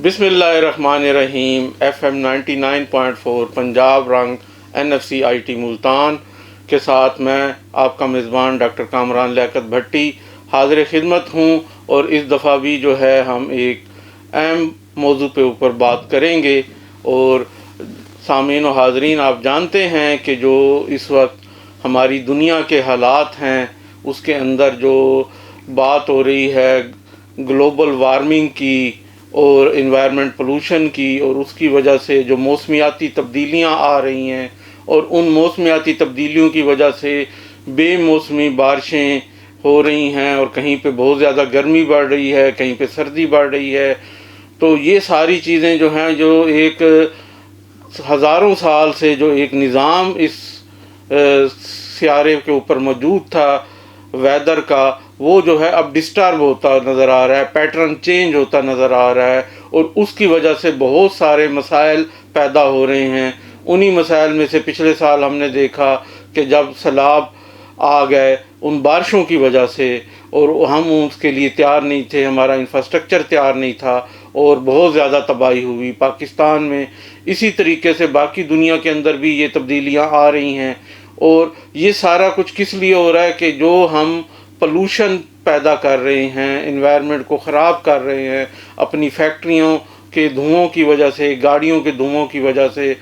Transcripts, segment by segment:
بسم اللہ الرحمن الرحیم۔ FM 99.4 پنجاب رنگ NFC IT ملتان کے ساتھ میں آپ کا میزبان ڈاکٹر کامران لیاقت بھٹی حاضر خدمت ہوں، اور اس دفعہ بھی جو ہے ہم ایک اہم موضوع پہ اوپر بات کریں گے۔ اور سامعین و حاضرین، آپ جانتے ہیں کہ جو اس وقت ہماری دنیا کے حالات ہیں اس کے اندر جو بات ہو رہی ہے گلوبل وارمنگ کی اور انوائرمنٹ پولوشن کی، اور اس کی وجہ سے جو موسمیاتی تبدیلیاں آ رہی ہیں، اور ان موسمیاتی تبدیلیوں کی وجہ سے بے موسمی بارشیں ہو رہی ہیں، اور کہیں پہ بہت زیادہ گرمی بڑھ رہی ہے، کہیں پہ سردی بڑھ رہی ہے۔ تو یہ ساری چیزیں جو ہیں، جو ایک ہزاروں سال سے جو ایک نظام اس سیارے کے اوپر موجود تھا ویدر کا، وہ جو ہے اب ڈسٹرب ہوتا نظر آ رہا ہے، پیٹرن چینج ہوتا نظر آ رہا ہے، اور اس کی وجہ سے بہت سارے مسائل پیدا ہو رہے ہیں۔ انہی مسائل میں سے پچھلے سال ہم نے دیکھا کہ جب سیلاب آ گئے ان بارشوں کی وجہ سے، اور ہم اس کے لیے تیار نہیں تھے، ہمارا انفراسٹرکچر تیار نہیں تھا، اور بہت زیادہ تباہی ہوئی پاکستان میں۔ اسی طریقے سے باقی دنیا کے اندر بھی یہ تبدیلیاں آ رہی ہیں، اور یہ سارا کچھ کس لیے ہو رہا ہے کہ جو ہم پولوشن پیدا کر رہے ہیں، انوائرمنٹ کو خراب کر رہے ہیں اپنی فیکٹریوں کے دھوؤں کی وجہ سے، گاڑیوں کے دھوؤں کی وجہ سے،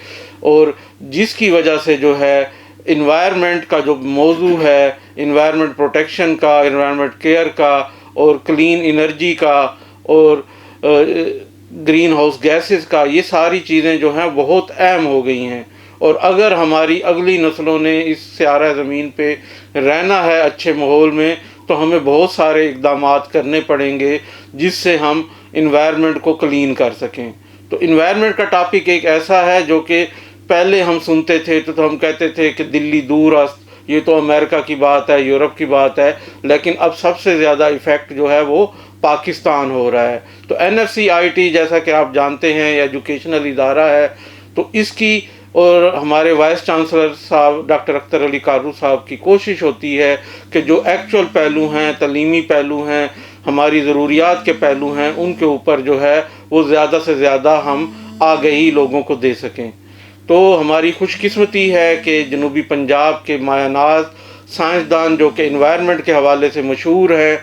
اور جس کی وجہ سے جو ہے انوائرمنٹ کا جو موضوع ہے، انوائرمنٹ پروٹیکشن کا، انوائرمنٹ کیئر کا، اور کلین انرجی کا، اور گرین ہاؤس گیسز کا، یہ ساری چیزیں جو ہیں بہت اہم ہو گئی ہیں۔ اور اگر ہماری اگلی نسلوں نے اس سیارہ زمین پہ رہنا ہے اچھے ماحول میں، تو ہمیں بہت سارے اقدامات کرنے پڑیں گے جس سے ہم انوائرمنٹ کو کلین کر سکیں۔ تو انوائرمنٹ کا ٹاپک ایک ایسا ہے جو کہ پہلے ہم سنتے تھے تو ہم کہتے تھے کہ دلی دور است، یہ تو امریکہ کی بات ہے، یورپ کی بات ہے، لیکن اب سب سے زیادہ ایفیکٹ جو ہے وہ پاکستان ہو رہا ہے۔ تو NFC IT جیسا کہ آپ جانتے ہیں یہ ایجوکیشنل ادارہ ہے، تو اس کی اور ہمارے وائس چانسلر صاحب ڈاکٹر اختر علی کارو صاحب کی کوشش ہوتی ہے کہ جو ایکچول پہلو ہیں، تعلیمی پہلو ہیں، ہماری ضروریات کے پہلو ہیں، ان کے اوپر جو ہے وہ زیادہ سے زیادہ ہم آگہی لوگوں کو دے سکیں۔ تو ہماری خوش قسمتی ہے کہ جنوبی پنجاب کے مایہ ناز سائنسدان جو کہ انوائرمنٹ کے حوالے سے مشہور ہیں،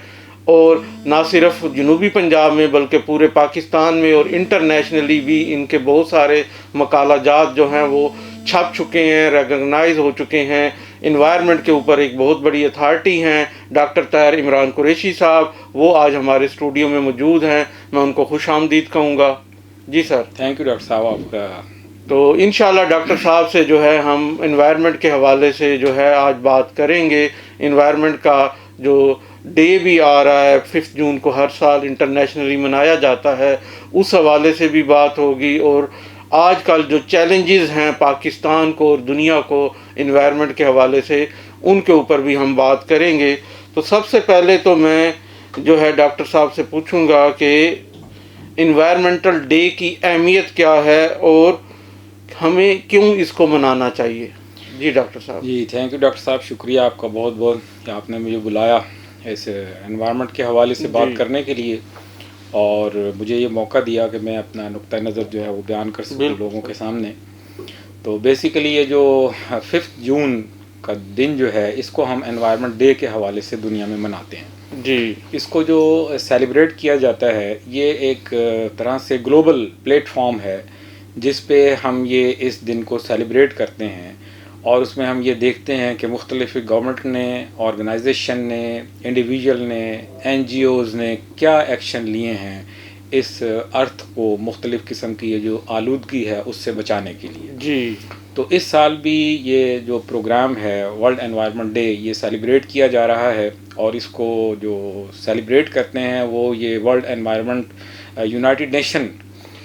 اور نہ صرف جنوبی پنجاب میں بلکہ پورے پاکستان میں اور انٹرنیشنلی بھی ان کے بہت سارے مقالہ جات جو ہیں وہ چھپ چکے ہیں، ریکگنائز ہو چکے ہیں۔ انوائرمنٹ کے اوپر ایک بہت بڑی اتھارٹی ہیں ڈاکٹر طاہر عمران قریشی صاحب، وہ آج ہمارے اسٹوڈیو میں موجود ہیں، میں ان کو خوش آمدید کہوں گا۔ جی سر، تھینک یو ڈاکٹر صاحب آپ کا۔ تو انشاءاللہ ڈاکٹر صاحب سے جو ہے ہم انوائرمنٹ کے حوالے سے جو ہے آج بات کریں گے۔ انوائرمنٹ کا جو ڈے بھی آ رہا ہے 5 جون کو ہر سال انٹرنیشنلی منایا جاتا ہے، اس حوالے سے بھی بات ہوگی، اور آج کل جو چیلنجز ہیں پاکستان کو اور دنیا کو انوائرمنٹ کے حوالے سے، ان کے اوپر بھی ہم بات کریں گے۔ تو سب سے پہلے تو میں جو ہے ڈاکٹر صاحب سے پوچھوں گا کہ انوائرمنٹل ڈے کی اہمیت کیا ہے اور ہمیں کیوں اس کو منانا چاہیے؟ جی ڈاکٹر صاحب۔ جی تھینک یو ڈاکٹر صاحب، شکریہ آپ کا بہت بہت کہ آپ نے مجھے بلایا اس انوائرمنٹ کے حوالے سے بات کرنے کے لیے، اور مجھے یہ موقع دیا کہ میں اپنا نقطہ نظر جو ہے وہ بیان کر سکوں لوگوں کے سامنے۔ تو بیسیکلی یہ جو 5 جون کا دن جو ہے، اس کو ہم انوائرمنٹ ڈے کے حوالے سے دنیا میں مناتے ہیں۔ جی، اس کو جو سیلیبریٹ کیا جاتا ہے، یہ ایک طرح سے گلوبل پلیٹ فارم ہے جس پہ ہم یہ اس دن کو سیلیبریٹ کرتے ہیں، اور اس میں ہم یہ دیکھتے ہیں کہ مختلف گورنمنٹ نے، آرگنائزیشن نے، انڈیویجول نے، NGOs نے کیا ایکشن لیے ہیں اس ارتھ کو مختلف قسم کی یہ جو آلودگی ہے اس سے بچانے کے لیے۔ جی، تو اس سال بھی یہ جو پروگرام ہے ورلڈ انوائرمنٹ ڈے، یہ سیلیبریٹ کیا جا رہا ہے، اور اس کو جو سیلیبریٹ کرتے ہیں وہ یہ world environment united nation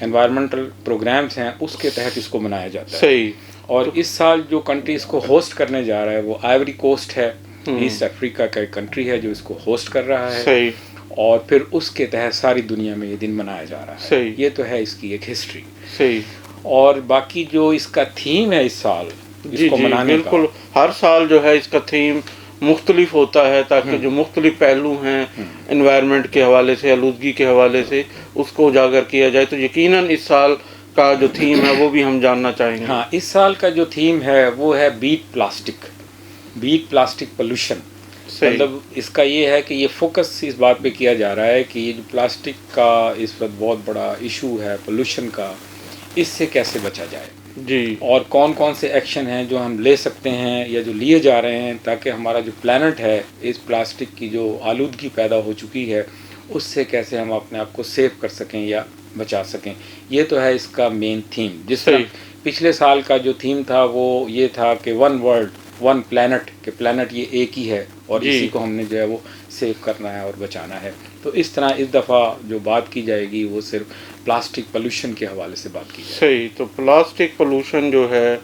environmental programs ہیں، اس کے تحت اس کو منایا جاتا ہے۔ صحیح۔ اور اس سال جو کنٹری اس کو ہوسٹ کرنے جا رہا ہے وہ آئیوری کوسٹ ہے، ایسٹ افریقہ کا ایک کنٹری ہے جو اس کو ہوسٹ کر رہا ہے، صحیح۔ اور پھر اس کے تحت ساری دنیا میں یہ دن منایا جا رہا ہے۔ صحیح۔ یہ تو ہے اس کی ایک ہسٹری۔ صحیح۔ اور باقی جو اس کا تھیم ہے اس سال اس کو منانے کا، بالکل ہر سال جو ہے اس کا تھیم مختلف ہوتا ہے تاکہ جو مختلف پہلو ہیں انوائرمنٹ کے حوالے سے، آلودگی کے حوالے سے، اس کو اجاگر کیا جائے. تو یقیناً اس سال کا جو تھیم ہے وہ بھی ہم جاننا چاہیں گے. ہاں، اس سال کا جو تھیم ہے وہ ہے بیٹ پلاسٹک پولوشن. مطلب اس کا یہ ہے کہ یہ فوکس اس بات پہ کیا جا رہا ہے کہ یہ جو پلاسٹک کا اس وقت بہت بڑا ایشو ہے پولوشن کا، اس سے کیسے بچا جائے جی، اور کون کون سے ایکشن ہیں جو ہم لے سکتے ہیں یا جو لیے جا رہے ہیں تاکہ ہمارا جو پلانٹ ہے اس پلاسٹک کی جو آلودگی پیدا ہو چکی ہے اس سے کیسے ہم اپنے آپ کو سیو کر سکیں یا بچا سکیں. یہ تو ہے اس کا مین تھیم. جس طرح پچھلے سال کا جو تھیم تھا وہ یہ تھا کہ ون ورلڈ ون پلانٹ، کہ پلانٹ یہ ایک ہی ہے اور اسی کو ہم نے جو ہے وہ سیو کرنا ہے اور بچانا ہے. تو اس طرح اس دفعہ جو بات کی جائے گی وہ صرف پلاسٹک پولوشن کے حوالے سے بات کی جائے. صحیح. تو پلاسٹک پولوشن جو ہے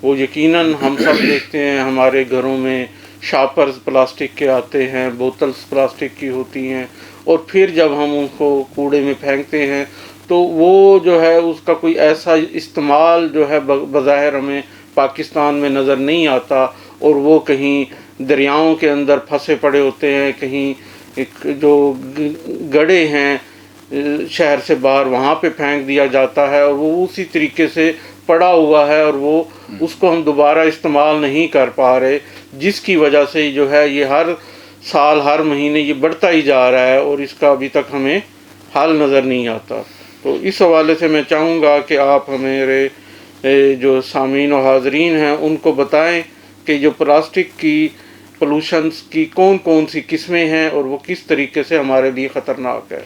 وہ یقیناً ہم سب دیکھتے ہیں ہمارے گھروں میں شاپرز پلاسٹک کے آتے ہیں، بوتلز پلاسٹک کی ہوتی ہیں، اور پھر جب ہم ان کو کوڑے میں پھینکتے ہیں تو وہ جو ہے اس کا کوئی ایسا استعمال جو ہے بظاہر ہمیں پاکستان میں نظر نہیں آتا، اور وہ کہیں دریاؤں کے اندر پھنسے پڑے ہوتے ہیں، کہیں جو گڑھے ہیں شہر سے باہر وہاں پہ پھینک دیا جاتا ہے، اور وہ اسی طریقے سے پڑا ہوا ہے اور وہ اس کو ہم دوبارہ استعمال نہیں کر پا رہے، جس کی وجہ سے جو ہے یہ ہر سال ہر مہینے یہ بڑھتا ہی جا رہا ہے اور اس کا ابھی تک ہمیں حل نظر نہیں آتا. تو اس حوالے سے میں چاہوں گا کہ آپ ہمارے جو سامعین و حاضرین ہیں ان کو بتائیں کہ جو پلاسٹک کی پولوشنز کی کون کون سی قسمیں ہیں اور وہ کس طریقے سے ہمارے لیے خطرناک ہے.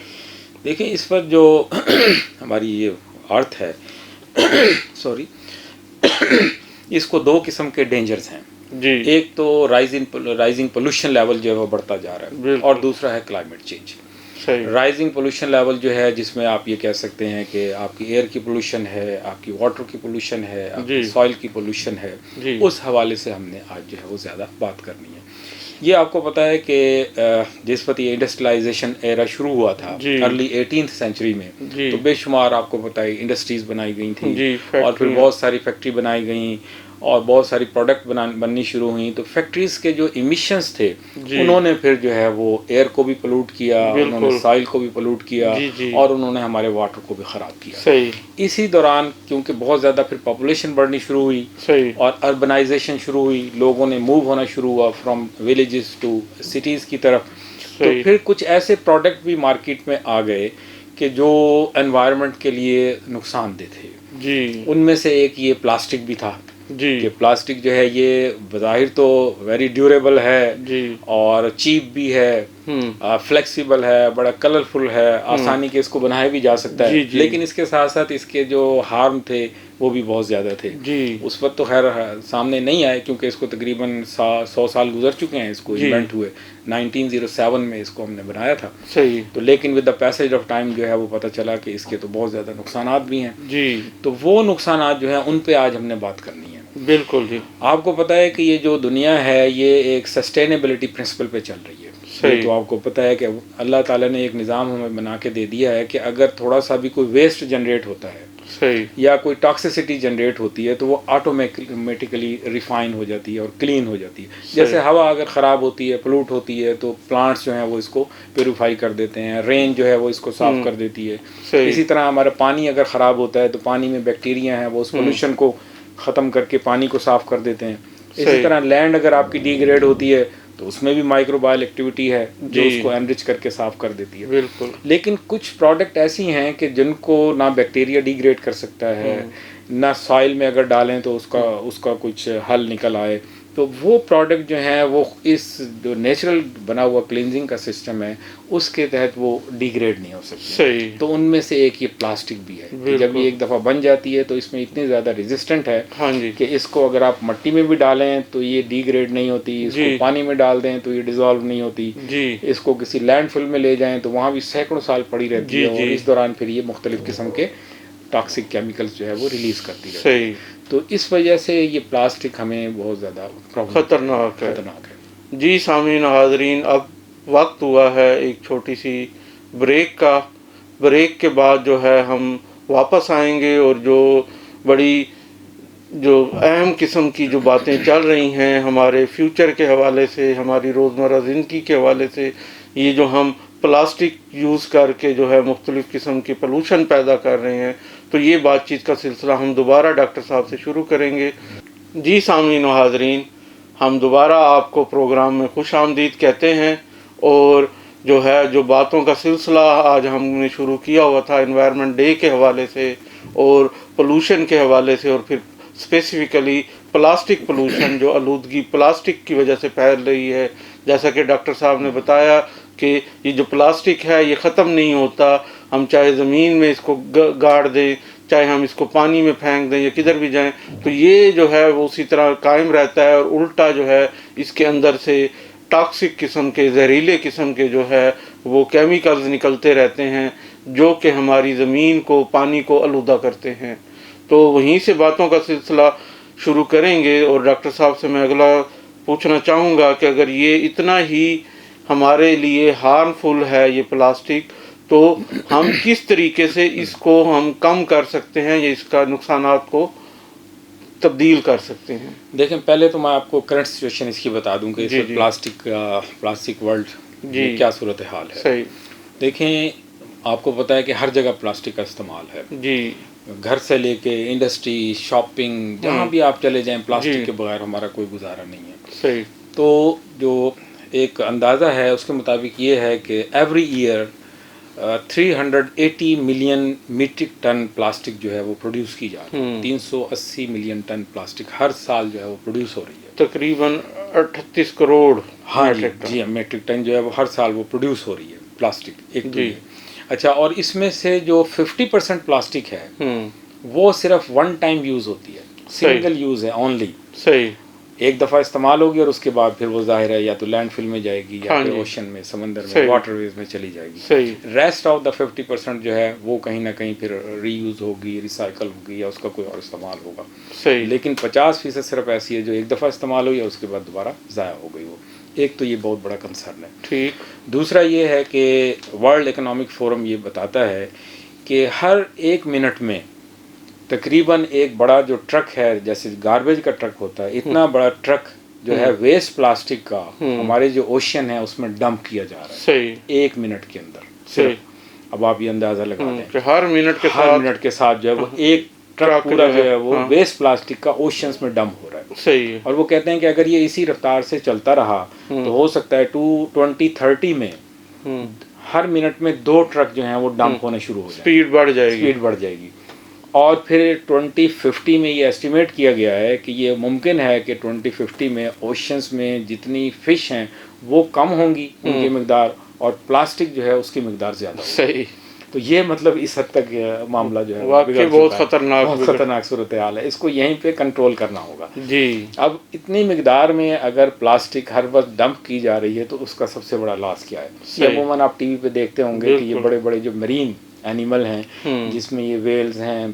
دیکھیں اس وقت جو ہماری یہ ارتھ ہے سوری اس کو دو قسم کے ڈینجرز ہیں. جی، ایک تو رائزنگ پولوشن لیول جو ہے وہ بڑھتا جا رہا ہے اور دوسرا ہے کلائمیٹ چینج. صحیح. رائزنگ پولوشن لیول جو ہے جس میں آپ یہ کہہ سکتے ہیں کہ آپ کی ایئر کی پولوشن ہے، آپ کی واٹر کی پولوشن ہے، آپ کی سوائل کی پولوشن ہے، اس حوالے سے ہم نے آج جو ہے وہ زیادہ بات کرنی ہے. یہ آپ کو پتہ ہے کہ جس وقت یہ انڈسٹریلائزیشن ایرا شروع ہوا تھا ارلی 18th سینچری میں، تو بے شمار آپ کو پتہ ہے انڈسٹریز بنائی گئی تھیں اور پھر بہت ساری فیکٹری بنائی گئیں اور بہت ساری پروڈکٹ بننی شروع ہوئیں. تو فیکٹریز کے جو ایمیشنز تھے انہوں نے پھر جو ہے وہ ایئر کو بھی پلوٹ کیا، انہوں نے سائل کو بھی پلوٹ کیا اور انہوں نے ہمارے واٹر کو بھی خراب کیا. اسی دوران کیونکہ بہت زیادہ پھر پاپولیشن بڑھنی شروع ہوئی اور اربنائزیشن شروع ہوئی، لوگوں نے موو ہونا شروع ہوا فرام ولیجز ٹو سٹیز کی طرف، تو پھر کچھ ایسے پروڈکٹ بھی مارکیٹ میں آ گئے کہ جو انوائرمنٹ کے لیے نقصان دہ تھے. ان میں سے ایک یہ پلاسٹک بھی تھا کہ پلاسٹک جو ہے یہ بظاہر تو ویری ڈیوریبل ہے اور چیپ بھی ہے، فلیکسیبل ہے، بڑا کلرفل ہے، آسانی کے اس کو بنایا بھی جا سکتا ہے، لیکن اس کے ساتھ ساتھ اس کے جو ہارم تھے وہ بھی بہت زیادہ تھے. اس وقت تو خیر سامنے نہیں آئے کیونکہ اس کو تقریباً 100 سال گزر چکے ہیں اس کو انوینٹ ہوئے. 1907 میں اس کو ہم نے بنایا تھا. تو لیکن with the passage of time جو ہے وہ پتہ چلا کہ اس کے تو بہت زیادہ نقصانات بھی ہیں. تو وہ نقصانات جو ہیں ان پہ آج ہم نے بات کرنی ہے. بالکل. جی، آپ کو پتہ ہے کہ یہ جو دنیا ہے یہ ایک سسٹینیبلٹی پرنسپل پہ چل رہی ہے. تو آپ کو پتہ ہے کہ اللہ تعالیٰ نے ایک نظام ہمیں بنا کے دے دیا ہے کہ اگر تھوڑا سا بھی کوئی ویسٹ جنریٹ ہوتا ہے یا کوئی ٹاکسیسٹی جنریٹ ہوتی ہے تو وہ آٹومیٹیکلی ریفائن ہو جاتی ہے اور کلین ہو جاتی ہے. جیسے ہوا اگر خراب ہوتی ہے، پلوٹ ہوتی ہے، تو پلانٹس جو ہیں وہ اس کو پیوریفائی کر دیتے ہیں، رین جو ہے وہ اس کو صاف کر دیتی ہے. اسی طرح ہمارا پانی اگر خراب ہوتا ہے تو پانی میں بیکٹیریا ہیں وہ اس پولوشن کو ختم کر کے پانی کو صاف کر دیتے ہیں. اسی طرح لینڈ اگر آپ کی ڈی گریڈ ہوتی ہے تو اس میں بھی مائکروبائل ایکٹیویٹی ہے جو اس کو انرچ کر کے صاف کر دیتی ہے. بالکل. لیکن کچھ پروڈکٹ ایسی ہیں کہ جن کو نہ بیکٹیریا ڈی گریڈ کر سکتا ہے، نہ سائل میں اگر ڈالیں تو اس کا کچھ حل نکل آئے. تو وہ پروڈکٹ جو ہیں وہ اس جو نیچرل بنا ہوا کلینزنگ کا سسٹم ہے اس کے تحت وہ ڈی گریڈ نہیں ہو سکتے. تو ان میں سے ایک یہ پلاسٹک بھی ہے کہ جب یہ ایک دفعہ بن جاتی ہے تو اس میں اتنی زیادہ ریزسٹنٹ ہے کہ اس کو اگر آپ مٹی میں بھی ڈالیں تو یہ ڈی گریڈ نہیں ہوتی، اس کو پانی میں ڈال دیں تو یہ ڈیزالو نہیں ہوتی، اس کو کسی لینڈ فل میں لے جائیں تو وہاں بھی سینکڑوں سال پڑی رہتی ہے اور اس دوران پھر یہ مختلف قسم کے ٹاکسک کیمیکلز جو ہے وہ ریلیز کرتی ہے. تو اس وجہ سے یہ پلاسٹک ہمیں بہت زیادہ خطرناک ہے. جی سامعین حاضرین، اب وقت ہوا ہے ایک چھوٹی سی بریک کا. بریک کے بعد جو ہے ہم واپس آئیں گے اور جو بڑی جو اہم قسم کی جو باتیں چل رہی ہیں ہمارے فیوچر کے حوالے سے، ہماری روزمرہ زندگی کے حوالے سے، یہ جو ہم پلاسٹک یوز کر کے جو ہے مختلف قسم کی پولوشن پیدا کر رہے ہیں، تو یہ بات چیت کا سلسلہ ہم دوبارہ ڈاکٹر صاحب سے شروع کریں گے۔ جی سامعین و حاضرین، ہم دوبارہ آپ کو پروگرام میں خوش آمدید کہتے ہیں، اور جو ہے جو باتوں کا سلسلہ آج ہم نے شروع کیا ہوا تھا انوائرمنٹ ڈے کے حوالے سے اور پولوشن کے حوالے سے، اور پھر اسپیسیفکلی پلاسٹک پولوشن جو آلودگی پلاسٹک کی وجہ سے پھیل رہی ہے، جیسا کہ ڈاکٹر صاحب نے بتایا کہ یہ جو پلاسٹک ہے یہ ختم نہیں ہوتا، ہم چاہے زمین میں اس کو گاڑ دیں، چاہے ہم اس کو پانی میں پھینک دیں یا کدھر بھی جائیں، تو یہ جو ہے وہ اسی طرح قائم رہتا ہے، اور الٹا جو ہے اس کے اندر سے ٹاکسک قسم کے، زہریلے قسم کے جو ہے وہ کیمیکلز نکلتے رہتے ہیں جو کہ ہماری زمین کو، پانی کو آلودہ کرتے ہیں۔ تو وہیں سے باتوں کا سلسلہ شروع کریں گے، اور ڈاکٹر صاحب سے میں اگلا پوچھنا چاہوں گا کہ اگر یہ اتنا ہی ہمارے لیے ہارمفل ہے یہ پلاسٹک، تو ہم کس طریقے سے اس کو ہم کم کر سکتے ہیں یا اس کا نقصانات کو تبدیل کر سکتے ہیں؟ دیکھیں، پہلے تو میں آپ کو کرنٹ سچویشن اس کی بتا دوں کہ اس وقت پلاسٹک ورلڈ جی کیا صورتحال ہے۔ صحیح۔ دیکھیں، آپ کو پتہ ہے کہ ہر جگہ پلاسٹک کا استعمال ہے، جی گھر سے لے کے انڈسٹری، شاپنگ، جہاں بھی آپ چلے جائیں پلاسٹک کے بغیر ہمارا کوئی گزارا نہیں ہے۔ صحیح۔ تو جو ایک اندازہ ہے اس کے مطابق یہ ہے کہ every year 380 million metric ton plastic جو ہے وہ پروڈیوس کی جا رہی ہے۔ 380 ملین ٹن پلاسٹک ہر سال جو ہے وہ پروڈیوس ہو رہی ہے، تقریباً 38 کروڑ جی میٹرک ٹن جو ہے وہ ہر سال وہ پروڈیوس ہو رہی ہے پلاسٹک ایک جی۔ اچھا، اور اس میں سے جو 50% پلاسٹک ہے وہ صرف ون ٹائم یوز ہوتی ہے، سنگل یوز ہے اونلی۔ صحیح۔ ایک دفعہ استعمال ہوگی اور اس کے بعد پھر وہ ظاہر ہے یا تو لینڈ فل میں جائے گی یا پھر اوشن میں، سمندر میں، واٹر ویز میں چلی جائے گی۔ صحیح۔ ریسٹ آف دا 50% جو ہے وہ کہیں نہ کہیں پھر ری یوز ہوگی، ریسائیکل ہوگی یا اس کا کوئی اور استعمال ہوگا۔ صحیح۔ لیکن 50% صرف ایسی ہے جو ایک دفعہ استعمال ہوئی اور اس کے بعد دوبارہ ضائع ہو گئی وہ۔ ایک تو یہ بہت بڑا کنسرن ہے۔ ٹھیک۔ دوسرا یہ ہے کہ ورلڈ اکنامک فورم یہ بتاتا ہے کہ ہر 1 منٹ میں تقریباً ایک بڑا جو ٹرک ہے، جیسے گاربیج کا ٹرک ہوتا ہے، اتنا بڑا ٹرک جو ہے ویسٹ پلاسٹک کا ہمارے جو اوشن ہے اس میں ڈمپ کیا جا رہا ہے۔ صحیح۔ 1 منٹ کے اندر صرف۔ اب آپ یہ اندازہ لگا دیں کہ ہر منٹ کے ساتھ جو ہے وہ ایک ٹرک پورا جو ہے وہ ویسٹ پلاسٹک کا اوشنز میں ڈمپ ہو رہا ہے۔ صحیح۔ اور وہ کہتے ہیں کہ اگر یہ اسی رفتار سے چلتا رہا تو ہو سکتا ہے 2030 میں ہر منٹ میں 2 ٹرک جو ہیں وہ ڈمپ ہونا شروع ہو جائیں، سپیڈ بڑھ جائے گی۔ اور پھر 2050 میں یہ ایسٹیمیٹ کیا گیا ہے کہ یہ ممکن ہے کہ 2050 میں اوشنز میں جتنی فش ہیں وہ کم ہوں گی ان کی مقدار، اور پلاسٹک جو ہے اس کی مقدار زیادہ ہوگی۔ صحیح۔ تو یہ مطلب اس حد تک معاملہ جو ہے واقعی بہت خطرناک صورتحال ہے، اس کو یہیں پہ کنٹرول کرنا ہوگا۔ جی۔ اب اتنی مقدار میں اگر پلاسٹک ہر وقت ڈمپ کی جا رہی ہے تو اس کا سب سے بڑا لاس کیا ہے؟ یہ عموماً آپ ٹی وی پہ دیکھتے ہوں گے کہ یہ بڑے بڑے جو مرین اینیمل ہیں، جس میں یہ ویلز ہیں،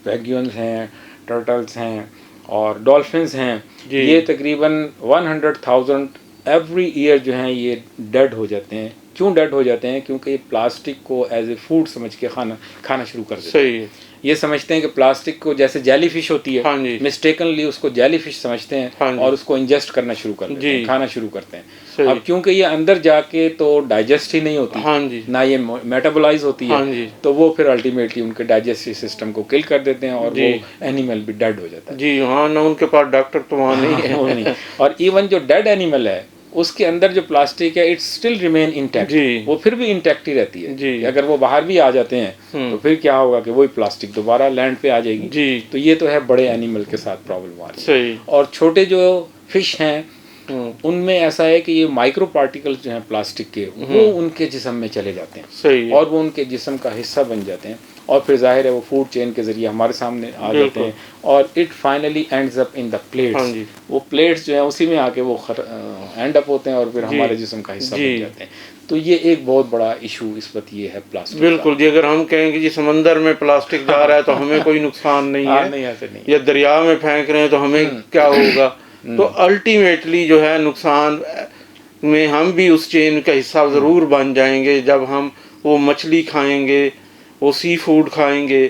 پیگونز ہیں، ٹرٹلز ہیں اور ڈولفنز ہیں، یہ تقریباً 100,000 ایوری ایئر جو ہیں یہ ڈیڈ ہو جاتے ہیں۔ کیوں ڈیڈ ہو جاتے ہیں؟ کیونکہ یہ پلاسٹک کو ایز اے فوڈ سمجھ کے کھانا شروع کر دیتے ہیں۔ یہ سمجھتے ہیں کہ پلاسٹک کو جیسے جیلی فش ہوتی ہے، مسٹیکنلی اس کو جیلی فش سمجھتے ہیں اور اس کو انجسٹ کرنا شروع کر دیتے ہیں، کھانا شروع کرتے ہیں۔ اب کیونکہ یہ اندر جا کے تو ڈائجسٹ ہی نہیں ہوتی، نہ یہ میٹابولائز ہوتی ہے، تو وہ پھر الٹیمیٹلی ان کے ڈائجسٹو سسٹم کو کل کر دیتے ہیں اور وہ اینیمل بھی ڈیڈ ہو جاتا ہے۔ جی ہاں، نہ ان کے پاس ڈاکٹر تو وہاں نہیں ہے۔ اور ایون جو ڈیڈ اینیمل ہے اس کے اندر جو پلاسٹک ہے اٹس اسٹل ریمین انٹیکٹ، وہ پھر بھی انٹیکٹ ہی رہتی ہے۔ اگر وہ باہر بھی آ جاتے ہیں تو پھر کیا ہوگا کہ وہی پلاسٹک دوبارہ لینڈ پہ آ جائے گی۔ تو یہ تو ہے بڑے اینیمل کے ساتھ پرابلم آ رہی ہے۔ اور چھوٹے جو فش ہیں ان میں ایسا ہے کہ یہ مائکرو پارٹیکلز جو ہیں پلاسٹک کے وہ ان کے جسم میں چلے جاتے ہیں اور وہ ان کے جسم کا حصہ بن جاتے ہیں، اور پھر ظاہر ہے وہ فوڈ چین کے ذریعے ہمارے سامنے آ جاتے ہیں، اور it finally ends up in the plates. وہ پلیٹس جو ہیں اسی میں آ کے وہ اینڈ اپ ہوتے ہیں اور پھر ہمارے جسم کا حصہ بن جاتے ہیں۔ تو یہ ایک بہت بڑا ایشو اس وقت یہ ہے پلاسٹک۔ بالکل جی، اگر ہم کہیں کہ جی سمندر میں پلاسٹک جا رہا ہے تو ہمیں کوئی نقصان نہیں ہے، یا دریا میں پھینک رہے ہیں تو ہمیں کیا ہوگا، تو الٹیمیٹلی جو ہے نقصان میں ہم بھی اس چین کا حصہ ضرور بن جائیں گے جب ہم وہ مچھلی کھائیں گے، وہ سی فوڈ کھائیں گے،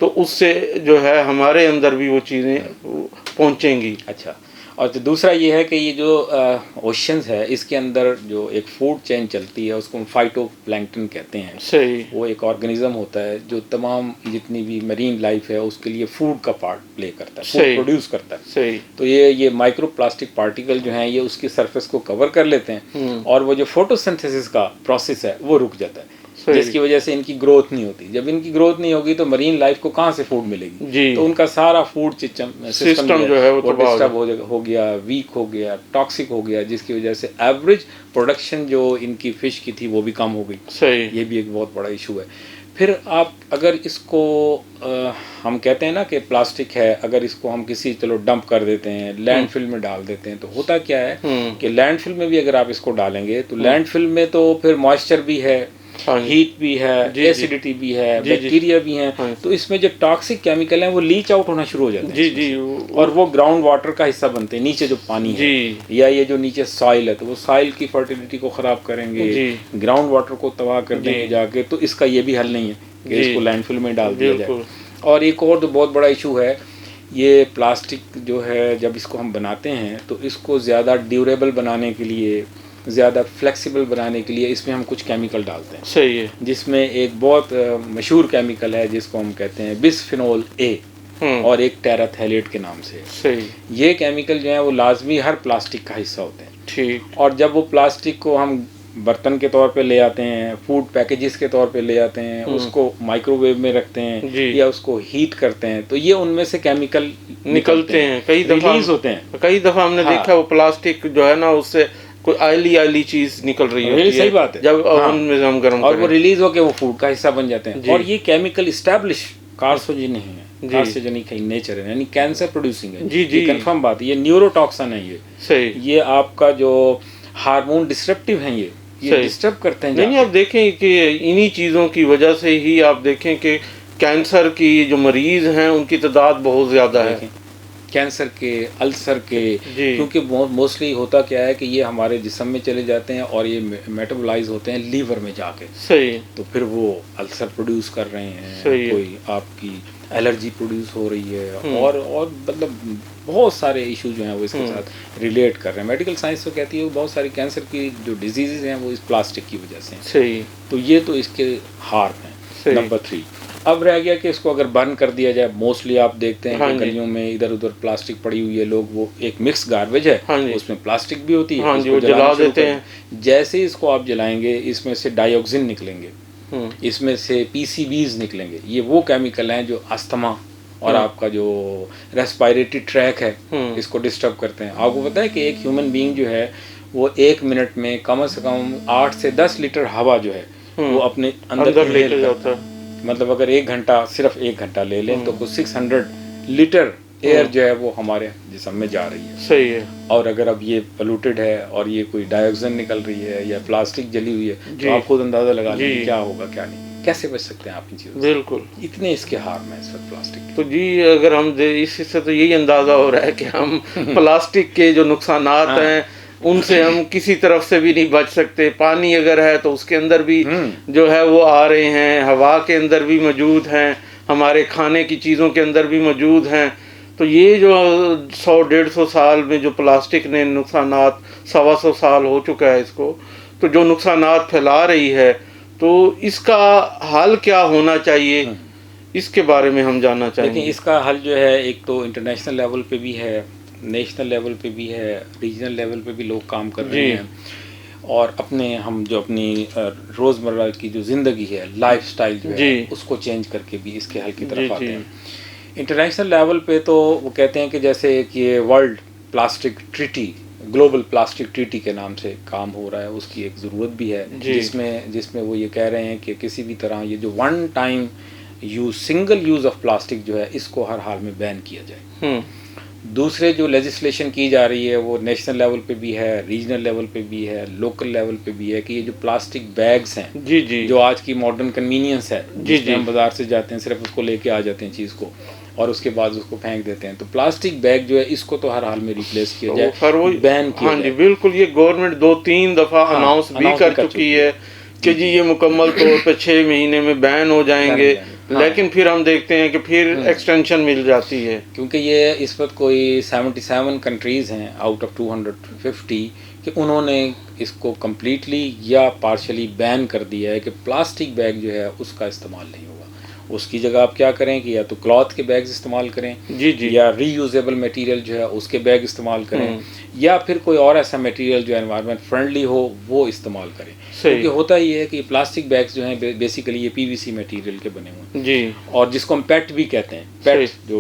تو اس سے جو ہے ہمارے اندر بھی وہ چیزیں پہنچیں گی. اچھا، اور تو دوسرا یہ ہے کہ یہ جو اوشنز ہے اس کے اندر جو ایک فوڈ چین چلتی ہے اس کو ہم فائٹو پلینکٹن کہتے ہیں. صحیح. وہ ایک آرگنزم ہوتا ہے جو تمام جتنی بھی مرین لائف ہے اس کے لیے فوڈ کا پارٹ پلے کرتا ہے، فوڈ پروڈیوس کرتا ہے. صحیح. تو یہ مائکرو پلاسٹک پارٹیکل جو ہیں یہ اس کی سرفیس کو کور کر لیتے ہیں اور وہ جو فوٹو سنتھیسس کا پروسیس ہے وہ رک جاتا ہے، جس کی وجہ سے ان کی گروتھ نہیں ہوتی. جب ان کی گروتھ نہیں ہوگی تو مرین لائف کو کہاں سے فوڈ ملے گی؟ تو ان کا سارا فوڈ سسٹم جو ہے وہ ڈسٹرب ہو گیا، ویک ہو گیا، ٹاکسک ہو گیا، جس کی وجہ سے ایوریج پروڈکشن جو ان کی فش کی تھی وہ بھی کم ہو گئی. صحیح. یہ بھی ایک بہت بڑا ایشو ہے. پھر آپ اگر اس کو ہم کہتے ہیں نا کہ پلاسٹک ہے، اگر اس کو ہم کسی چلو ڈمپ کر دیتے ہیں، لینڈ فل میں ڈال دیتے ہیں، تو ہوتا کیا ہے کہ لینڈ فل میں بھی اگر آپ اس کو ڈالیں گے تو لینڈ فل میں تو پھر موئسچر بھی ہے، ہیٹ بھی ہے، ایسیڈیٹی بھی ہے، بیکٹیریا بھی ہیں، تو اس میں جو ٹاکسک کیمیکل ہیں وہ لیچ آؤٹ ہونا شروع ہو جاتے ہیں اور وہ گراؤنڈ واٹر کا حصہ بنتے ہیں، نیچے جو پانی ہے یا یہ جو نیچے سائل ہے تو وہ سائل کی فرٹیلیٹی کو خراب کریں گے، گراؤنڈ واٹر کو تباہ کر دیں گے جا کے. تو اس کا یہ بھی حل نہیں ہے کہ اس کو لینڈ فل میں ڈال دیا جائے. اور ایک اور تو بہت بڑا ایشو ہے، یہ پلاسٹک جو ہے جب اس کو ہم بناتے ہیں تو اس کو زیادہ ڈیوریبل بنانے کے لیے، زیادہ فلیکسیبل بنانے کے لیے اس میں ہم کچھ کیمیکل ڈالتے ہیں. صحیح ہے. جس میں ایک بہت مشہور کیمیکل ہے جس کو ہم کہتے ہیں بسفینول اے اور ایک ٹیراتھیلیٹ کے نام سے. صحیح. یہ کیمیکل جو ہیں وہ لازمی ہر پلاسٹک کا حصہ ہوتے ہیں. ٹھیک. اور جب وہ پلاسٹک کو ہم برتن کے طور پہ لے آتے ہیں، فوڈ پیکیجز کے طور پہ لے آتے ہیں، اس کو مائکرو ویو میں رکھتے ہیں یا اس کو ہیٹ کرتے ہیں تو یہ ان میں سے کیمیکل نکلتے ہیں، کئی دفعہ ریلیز ہوتے ہیں. کئی دفعہ ہم نے دیکھا وہ پلاسٹک جو ہے نا اس سے کوئی آئلی چیز نکل رہی ہوتی ہے. صحیح بات ہے. جب اوون میں ہم گرم اور وہ ریلیز ہو کے وہ فوڈ کا حصہ بن جاتے ہیں. اور یہ کیمیکل اسٹیبلش کارسوجن ہے، کارسوجینک ہے نیچر ہے، یعنی کینسر پروڈیوسنگ ہے. یہ کنفرم بات ہے. یہ نیورو ٹاکسن ہے. یہ آپ کا جو ہارمون ڈسرپٹیو ہیں یہ ڈسٹرب کرتے ہیں. نہیں، آپ دیکھیں کہ انہی چیزوں کی وجہ سے ہی آپ دیکھیں کہ کینسر کی جو مریض ہیں ان کی تعداد بہت زیادہ ہے. کینسر کے، السر کے، کیونکہ موسٹلی ہوتا کیا ہے کہ یہ ہمارے جسم میں چلے جاتے ہیں اور یہ میٹابولائز ہوتے ہیں لیور میں جا کے. صحیح. تو پھر وہ السر پروڈیوس کر رہے ہیں، کوئی آپ کی الرجی پروڈیوس ہو رہی ہے اور مطلب بہت سارے ایشو جو ہیں وہ اس کے ساتھ ریلیٹ کر رہے ہیں. میڈیکل سائنس تو کہتی ہے وہ بہت ساری کینسر کی جو ڈیزیزز ہیں وہ اس پلاسٹک کی وجہ سے ہیں. صحیح. تو یہ تو اس کے ہارم ہیں. نمبر 3 اب رہ گیا کہ اس کو اگر برن کر دیا جائے. موسٹلی آپ دیکھتے ہیں کہ گلیوں میں ادھر ادھر پلاسٹک پڑی ہوئی ہے، لوگ وہ ایک مکس گاربیج ہے اس میں پلاسٹک بھی ہوتی ہے، وہ جلا دیتے ہیں. جیسے ہی اس کو آپ جلائیں گے اس میں سے ڈائی آکسین نکلیں گے، اس میں سے پی سی بیز نکلیں گے. یہ وہ کیمیکل ہیں جو استھما اور آپ کا جو ریسپائریٹری ٹریک ہے اس کو ڈسٹرب کرتے ہیں. آپ کو پتہ ہے کہ ایک ہیومن بینگ جو ہے وہ 1 منٹ میں کم از کم 8 سے 10 لیٹر ہوا جو ہے وہ اپنے اندر لے کے جاتا ہے. مطلب اگر 1 گھنٹہ صرف 1 گھنٹہ لے لیں تو کچھ 600 لیٹر ایئر جو ہے وہ ہمارے جسم میں جا رہی ہے. صحیح ہے. اور اگر اب یہ پولوٹیڈ ہے اور یہ کوئی ڈائی آکسین نکل رہی ہے یا پلاسٹک جلی ہوئی ہے تو آپ خود اندازہ لگا لیں کیا ہوگا کیا نہیں. کیسے بچ سکتے ہیں آپ ان چیزوں سے؟ بالکل. اتنے اس کے ہارم ہیں اس وقت پلاسٹک. تو اگر ہم اس سے تو یہی اندازہ ہو رہا ہے کہ ہم پلاسٹک کے جو نقصانات ہیں ان سے ہم کسی طرف سے بھی نہیں بچ سکتے. پانی اگر ہے تو اس کے اندر بھی جو ہے وہ آ رہے ہیں، ہوا کے اندر بھی موجود ہیں، ہمارے کھانے کی چیزوں کے اندر بھی موجود ہیں. تو یہ جو 100-150 سال میں جو پلاسٹک نے نقصانات، 125 سال ہو چکا ہے اس کو، تو جو نقصانات پھیلا رہی ہے تو اس کا حل کیا ہونا چاہیے اس کے بارے میں ہم جاننا چاہیں گے. لیکن اس کا حل جو ہے ایک تو انٹرنیشنل لیول پہ بھی ہے، نیشنل لیول پہ بھی ہے، ریجنل لیول پہ بھی لوگ کام کر رہے ہیں. اور ہم جو اپنی روزمرہ کی جو زندگی ہے، لائف سٹائل جو ہے اس کو چینج کر کے بھی اس کے حل کی طرف آتے ہیں. انٹرنیشنل لیول پہ تو وہ کہتے ہیں کہ جیسے کہ یہ world plastic treaty, global plastic treaty کے نام سے کام ہو رہا ہے، اس کی ایک ضرورت بھی ہے جس میں وہ یہ کہہ رہے ہیں کہ کسی بھی طرح یہ جو one time single use of plastic جو ہے اس کو ہر حال میں بین کیا جائے. دوسرے جو لیجسلیشن کی جا رہی ہے وہ نیشنل لیول پہ بھی ہے، ریجنل لیول پہ بھی ہے، لوکل لیول پہ بھی ہے کہ یہ جو پلاسٹک بیگز ہیں جو آج کی ماڈرن کنوینئنس ہے، جس میں ہم بازار سے جاتے ہیں صرف اس کو لے کے آ جاتے ہیں چیز کو اور اس کے بعد اس کو پھینک دیتے ہیں. تو پلاسٹک بیگ جو ہے اس کو تو ہر حال میں ریپلیس کیا جائے، بین کیا جائے. بالکل. یہ گورنمنٹ 2-3 دفعہ اناؤنس بھی کر چکی ہے کہ یہ مکمل طور پہ 6 مہینے میں بین ہو جائیں گے. لیکن پھر ہم دیکھتے ہیں کہ پھر ایکسٹینشن مل جاتی ہے. کیونکہ یہ اس وقت کوئی 77 کنٹریز ہیں آؤٹ آف 250 کہ انہوں نے اس کو کمپلیٹلی یا پارشلی بین کر دیا ہے کہ پلاسٹک بیگ جو ہے اس کا استعمال نہیں ہوگا. اس کی جگہ آپ کیا کریں کہ یا تو کلاتھ کے بیگز استعمال کریں, یا ری یوزیبل میٹیریل جو ہے اس کے بیگ استعمال کریں, یا پھر کوئی اور ایسا میٹیریل جو انوائرمنٹ فرینڈلی ہو وہ استعمال کریں. کیونکہ ہوتا یہ ہے کہ یہ پلاسٹک بیگز جو ہیں بیسیکلی یہ PVC میٹیریل کے بنے ہوئے ہیں, اور جس کو ہم پیٹ بھی کہتے ہیں. پیٹ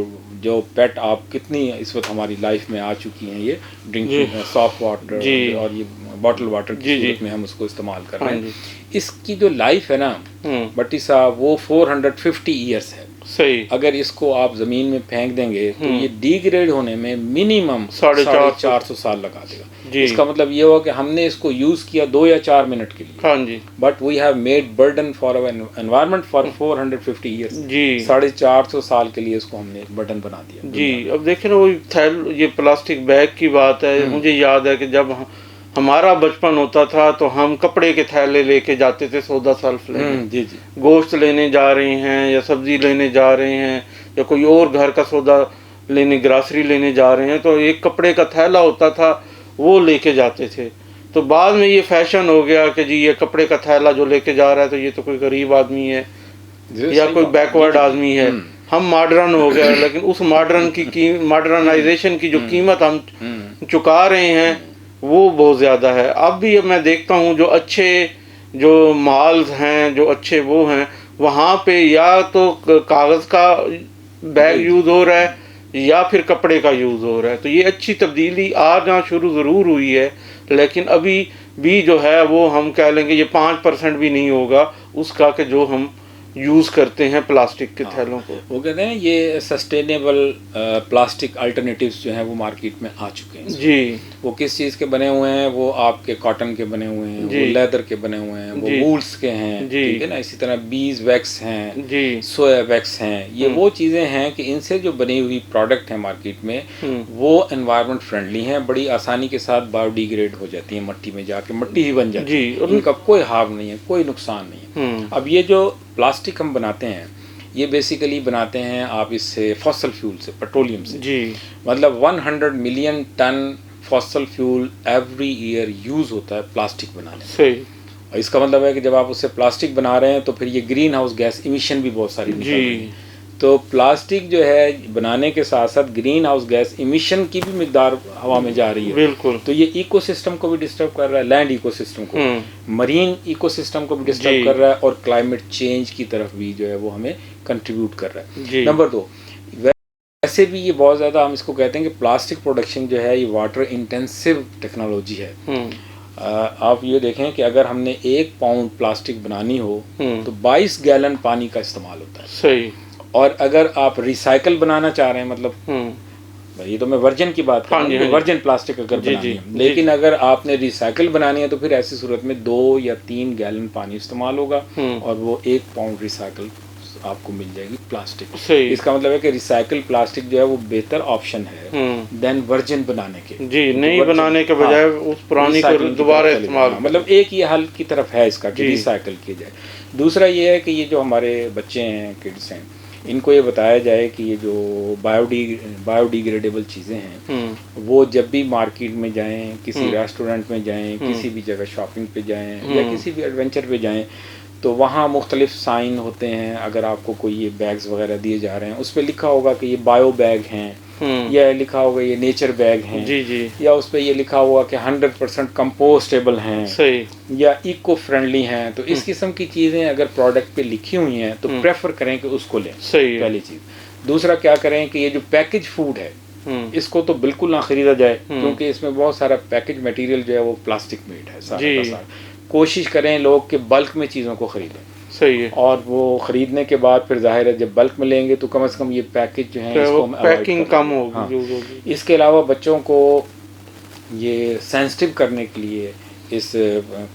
جو پیٹ آپ کتنی اس وقت ہماری لائف میں آ چکی ہیں, یہ ڈرنکنگ صاف واٹر اور یہ باٹل واٹر کی صورت میں ہم اس کو استعمال کر رہے ہیں. اس کی جو لائف ہے نا بٹی صاحب وہ 450 ایئرس ہے. صحیح. اگر اس کو آپ زمین میں پھینک دیں گے تو یہ ڈیگریڈ ہونے میں منیمم 450 سال لگا دے گا. اس کا مطلب یہ ہوا کہ ہم نے اس کو یوز کیا 2 یا 4 منٹ کے لیے, but we have made burden for our environment for 450 years. 450 سال کے لیے اس کو ہم نے برڈن بنا دیا. جی اب دیکھیں نا وہ یہ پلاسٹک بیگ کی بات ہے. مجھے یاد ہے کہ جب ہمارا بچپن ہوتا تھا تو ہم کپڑے کے تھیلے لے کے جاتے تھے سودا سلف لینے. گوشت لینے جا رہے ہیں یا سبزی لینے جا رہے ہیں یا کوئی اور گھر کا سودا لینے گراسری لینے جا رہے ہیں تو ایک کپڑے کا تھیلا ہوتا تھا وہ لے کے جاتے تھے. تو بعد میں یہ فیشن ہو گیا کہ جی یہ کپڑے کا تھیلا جو لے کے جا رہا ہے تو یہ تو کوئی غریب آدمی ہے یا کوئی بیکورڈ آدمی ہے. ہم ماڈرن ہو گئے, لیکن اس ماڈرنائزیشن کی جو قیمت ہم چکا رہے ہیں وہ بہت زیادہ ہے. اب بھی میں دیکھتا ہوں جو اچھے جو مالز ہیں جو اچھے وہ ہیں وہاں پہ یا تو کاغذ کا بیگ یوز ہو رہا ہے یا پھر کپڑے کا یوز ہو رہا ہے. تو یہ اچھی تبدیلی آج یہاں شروع ضرور ہوئی ہے, لیکن ابھی بھی جو ہے وہ ہم کہہ لیں گے یہ 5% بھی نہیں ہوگا اس کا کہ جو ہم یوز کرتے ہیں پلاسٹک کے تھیلوں کو. وہ کہتے ہیں یہ سسٹینیبل پلاسٹک الٹرنیٹیوز جو ہیں وہ مارکیٹ میں آ چکے ہیں. جی وہ کس چیز کے بنے ہوئے ہیں؟ وہ آپ کے کاٹن کے بنے ہوئے ہیں, وہ لیدر کے بنے ہوئے ہیں, وہ وولس کے ہیں, ٹھیک ہے نا. اسی طرح بیز ویکس ہیں, سویا ویکس ہیں. یہ وہ چیزیں ہیں کہ ان سے جو بنی ہوئی پروڈکٹ ہیں مارکیٹ میں وہ انوائرمنٹ فرینڈلی ہیں, بڑی آسانی کے ساتھ بایو ڈیگریڈ ہو جاتی ہیں, مٹی میں جا کے مٹی ہی بن جاتی ہے, ان کا کوئی ہارم نہیں ہے, کوئی نقصان نہیں ہے. اب یہ جو پلاسٹک ہم بناتے ہیں یہ بیسیکلی بناتے ہیں آپ اس سے فاسل فیول سے, پیٹرولیم سے. مطلب 100 million ton fossil fuel every year use ہوتا ہے پلاسٹک بنانے میں. اس کا مطلب ہے کہ جب آپ اس سے پلاسٹک بنا رہے ہیں تو پھر یہ گرین ہاؤس گیس ایمیشن بھی بہت ساری نکل رہی ہیں. تو پلاسٹک جو ہے بنانے کے ساتھ ساتھ گرین ہاؤس گیس ایمیشن کی بھی مقدار ہوا میں جا رہی ہے. بالکل. تو یہ ایکو سسٹم کو بھی ڈسٹرب کر رہا ہے, لینڈ ایکو سسٹم کو, مرین ایکو سسٹم کو بھی ڈسٹرب کر رہا ہے, اور کلائمیٹ چینج کی طرف بھی جو ہے وہ ہمیں کنٹریبیوٹ کر رہا ہے. نمبر 2, ویسے بھی یہ بہت زیادہ ہم اس کو کہتے ہیں کہ پلاسٹک پروڈکشن جو ہے یہ واٹر انٹینسو ٹیکنالوجی ہے. آپ یہ دیکھیں کہ اگر ہم نے 1 پاؤنڈ پلاسٹک بنانی ہو تو 22 گیلن پانی کا استعمال ہوتا ہے. صحیح. اور اگر آپ ریسائکل بنانا چاہ رہے ہیں, مطلب یہ تو میں ورجن کی بات کر رہا ہوں, ورجن پلاسٹک اگر بنانی ہے, لیکن اگر آپ نے ریسائکل بنانی ہے تو پھر ایسی صورت میں 2 یا 3 گیلن پانی استعمال ہوگا, اور وہ 1 پاؤنڈ ریسائکل آپ کو مل جائے گی پلاسٹک. اس کا مطلب ہے کہ ریسائکل پلاسٹک جو ہے وہ بہتر آپشن ہے دین ورجن بنانے کے. نئی بنانے کے بجائے اس پرانی کو دوبارہ استعمال, مطلب ایک یہ حل کی طرف ہے اس کا کہ ریسائکل کیا جائے. دوسرا یہ ہے کہ یہ جو ہمارے بچے ہیں, کڈس ہیں, ان کو یہ بتایا جائے کہ یہ جو بایو ڈیگریڈیبل چیزیں ہیں وہ جب بھی مارکیٹ میں جائیں, کسی ریسٹورینٹ میں جائیں, کسی بھی جگہ شاپنگ پہ جائیں یا کسی بھی ایڈونچر پہ جائیں تو وہاں مختلف سائن ہوتے ہیں. اگر آپ کو کوئی یہ بیگز وغیرہ دیے جا رہے ہیں اس پہ لکھا ہوگا کہ یہ بایو بیگ ہیں, یا لکھا ہوگا یہ نیچر بیگ ہیں, یا اس پہ یہ لکھا ہوگا کہ 100% کمپوسٹیبل ہیں, یا ایکو فرینڈلی ہیں. تو اس قسم کی چیزیں اگر پروڈکٹ پہ لکھی ہوئی ہیں تو پریفر کریں کہ اس کو لیں, پہلی چیز. دوسرا کیا کریں کہ یہ جو پیکج فوڈ ہے اس کو تو بالکل نہ خریدا جائے, کیونکہ اس میں بہت سارا پیکج میٹیریل جو ہے وہ پلاسٹک میڈ ہے سارا کا سارا. کوشش کریں لوگ کہ بلک میں چیزوں کو خریدیں. صحیح ہے. اور وہ خریدنے کے بعد پھر ظاہر ہے جب بلک میں لیں گے تو کم از کم یہ پیکج جو ہیں اس کو پیکنگ کم ہوگی. اس کے علاوہ بچوں کو یہ سینسٹیو کرنے کے لیے اس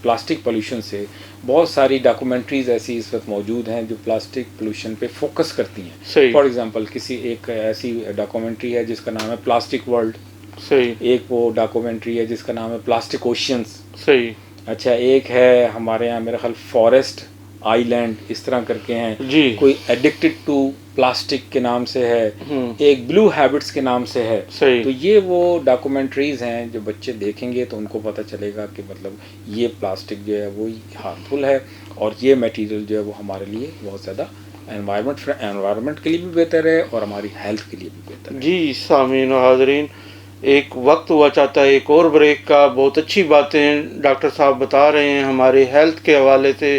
پلاسٹک پولوشن سے بہت ساری ڈاکومنٹریز ایسی اس وقت موجود ہیں جو پلاسٹک پولوشن پہ فوکس کرتی ہیں. فار ایگزامپل کسی ایک ایسی ڈاکومنٹری ہے جس کا نام ہے پلاسٹک ورلڈ. ایک وہ ڈاکومنٹری ہے جس کا نام ہے پلاسٹک اوشینس. صحیح. اچھا, ایک ہے ہمارے یہاں میرا خیال فارسٹ آئی لینڈ اس طرح کر کے ہیں، جی کوئی ایڈکٹڈ ٹو پلاسٹک کے نام سے ہے، ایک بلو ہیبٹس کے نام سے ہے. صحیح. تو یہ وہ ڈاکومنٹریز ہیں جو بچے دیکھیں گے تو ان کو پتہ چلے گا کہ مطلب یہ پلاسٹک جو ہے وہ ہارمفل ہے اور یہ میٹیریل جو ہے وہ ہمارے لیے بہت زیادہ انوائرمنٹ کے لیے بھی بہتر ہے اور ہماری ہیلتھ کے لیے بھی بہتر ہے. جی سامعین و حاضرین، ایک وقت ہوا چاہتا ہے ایک اور بریک کا. بہت اچھی باتیں ڈاکٹر صاحب بتا رہے ہیں ہمارے ہیلتھ کے حوالے سے،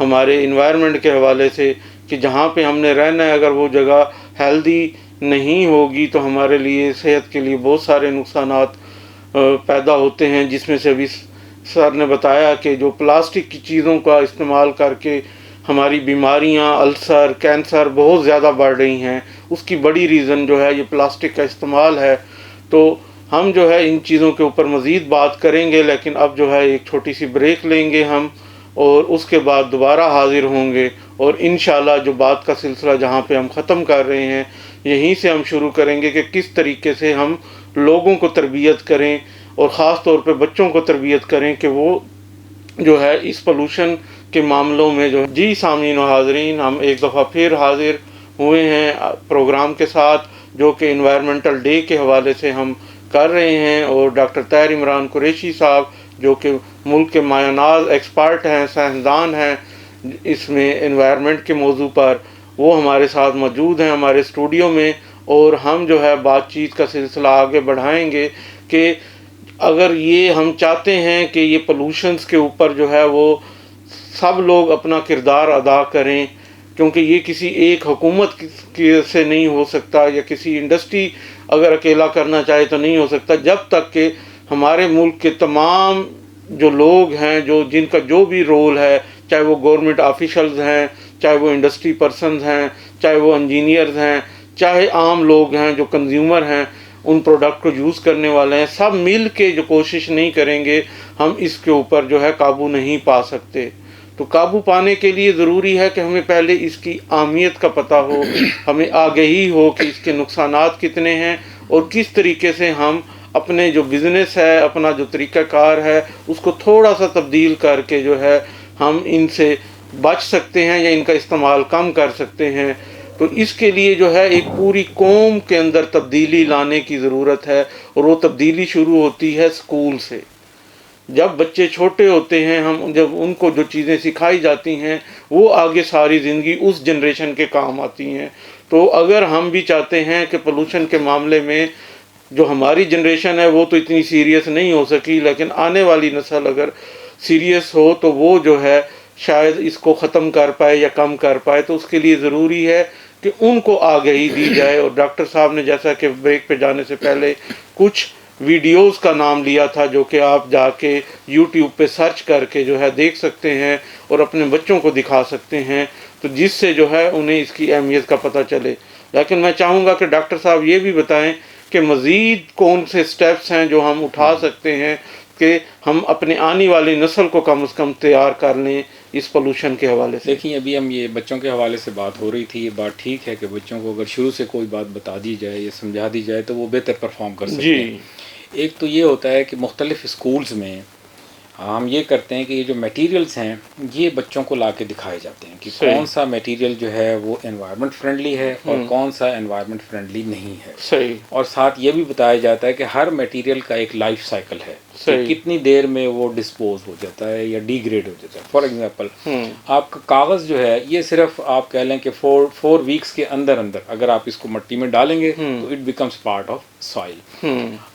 ہمارے انوائرمنٹ کے حوالے سے، کہ جہاں پہ ہم نے رہنا ہے اگر وہ جگہ ہیلدی نہیں ہوگی تو ہمارے لیے صحت کے لیے بہت سارے نقصانات پیدا ہوتے ہیں، جس میں سے ابھی سر نے بتایا کہ جو پلاسٹک کی چیزوں کا استعمال کر کے ہماری بیماریاں، السر، کینسر بہت زیادہ بڑھ رہی ہیں. اس کی بڑی ریزن جو ہے یہ پلاسٹک کا استعمال ہے. تو ہم جو ہے ان چیزوں کے اوپر مزید بات کریں گے، لیکن اب جو ہے ایک چھوٹی سی بریک لیں گے ہم، اور اس کے بعد دوبارہ حاضر ہوں گے. اور انشاءاللہ جو بات کا سلسلہ جہاں پہ ہم ختم کر رہے ہیں یہیں سے ہم شروع کریں گے کہ کس طریقے سے ہم لوگوں کو تربیت کریں اور خاص طور پہ بچوں کو تربیت کریں کہ وہ جو ہے اس پولوشن کے معاملوں میں جو. جی سامعین و حاضرین، ہم ایک دفعہ پھر حاضر ہوئے ہیں پروگرام کے ساتھ جو کہ انوائرمنٹل ڈے کے حوالے سے ہم کر رہے ہیں، اور ڈاکٹر طاہر عمران قریشی صاحب جو کہ ملک کے مایہ ناز ایکسپرٹ ہیں، سائنسدان ہیں اس میں انوائرمنٹ کے موضوع پر، وہ ہمارے ساتھ موجود ہیں ہمارے اسٹوڈیو میں. اور ہم جو ہے بات چیت کا سلسلہ آگے بڑھائیں گے کہ اگر یہ ہم چاہتے ہیں کہ یہ پولوشنز کے اوپر جو ہے وہ سب لوگ اپنا کردار ادا کریں، کیونکہ یہ کسی ایک حکومت سے نہیں ہو سکتا یا کسی انڈسٹری اگر اکیلا کرنا چاہے تو نہیں ہو سکتا، جب تک کہ ہمارے ملک کے تمام جو لوگ ہیں جن کا جو بھی رول ہے، چاہے وہ گورنمنٹ آفیشلز ہیں، چاہے وہ انڈسٹری پرسنز ہیں، چاہے وہ انجینئرز ہیں، چاہے عام لوگ ہیں جو کنزیومر ہیں، ان پروڈکٹ کو یوز کرنے والے ہیں، سب مل کے جو کوشش نہیں کریں گے ہم اس کے اوپر جو ہے قابو نہیں پا سکتے. تو قابو پانے کے لیے ضروری ہے کہ ہمیں پہلے اس کی اہمیت کا پتہ ہو، ہمیں آگہی ہو کہ اس کے نقصانات کتنے ہیں اور کس طریقے سے ہم اپنے جو بزنس ہے، اپنا جو طریقہ کار ہے اس کو تھوڑا سا تبدیل کر کے جو ہے ہم ان سے بچ سکتے ہیں یا ان کا استعمال کم کر سکتے ہیں. تو اس کے لیے جو ہے ایک پوری قوم کے اندر تبدیلی لانے کی ضرورت ہے، اور وہ تبدیلی شروع ہوتی ہے اسکول سے. جب بچے چھوٹے ہوتے ہیں جب ان کو جو چیزیں سکھائی جاتی ہیں وہ آگے ساری زندگی اس جنریشن کے کام آتی ہیں. تو اگر ہم بھی چاہتے ہیں کہ پولوشن کے معاملے میں جو ہماری جنریشن ہے وہ تو اتنی سیریس نہیں ہو سکی، لیکن آنے والی نسل اگر سیریس ہو تو وہ جو ہے شاید اس کو ختم کر پائے یا کم کر پائے. تو اس کے لیے ضروری ہے کہ ان کو آگہی دی جائے. اور ڈاکٹر صاحب نے جیسا کہ بریک پہ جانے سے پہلے کچھ ویڈیوز کا نام لیا تھا جو کہ آپ جا کے یوٹیوب پہ سرچ کر کے جو ہے دیکھ سکتے ہیں اور اپنے بچوں کو دکھا سکتے ہیں، تو جس سے جو ہے انہیں اس کی اہمیت کا پتہ چلے. لیکن میں چاہوں گا کہ ڈاکٹر صاحب یہ بھی بتائیں کہ مزید کون سے سٹیپس ہیں جو ہم اٹھا سکتے ہیں کہ ہم اپنے آنے والی نسل کو کم از کم تیار کر لیں اس پولوشن کے حوالے سے. دیکھیں ابھی ہم یہ بچوں کے حوالے سے بات ہو رہی تھی، یہ بات ٹھیک ہے کہ بچوں کو اگر شروع سے کوئی بات بتا دی جائے یا سمجھا دی جائے تو وہ بہتر پرفارم کر سکتے ہیں. جی. ایک تو یہ ہوتا ہے کہ مختلف اسکولز میں ہم یہ کرتے ہیں کہ یہ جو میٹیریلز ہیں یہ بچوں کو لا کے دکھائے جاتے ہیں کہ کون سا میٹیریل جو ہے وہ انوائرمنٹ فرینڈلی ہے اور کون سا انوائرمنٹ فرینڈلی نہیں ہے. صحیح. اور ساتھ یہ بھی بتایا جاتا ہے کہ ہر میٹیریل کا ایک لائف سائیکل ہے کہ کتنی دیر میں وہ ڈسپوز ہو جاتا ہے یا ڈی گریڈ ہو جاتا ہے. فار ایگزامپل آپ کا کاغذ جو ہے یہ صرف آپ کہہ لیں کہ 4 ویکس کے اندر اگر آپ اس کو مٹی میں ڈالیں گے تو it becomes part of soil.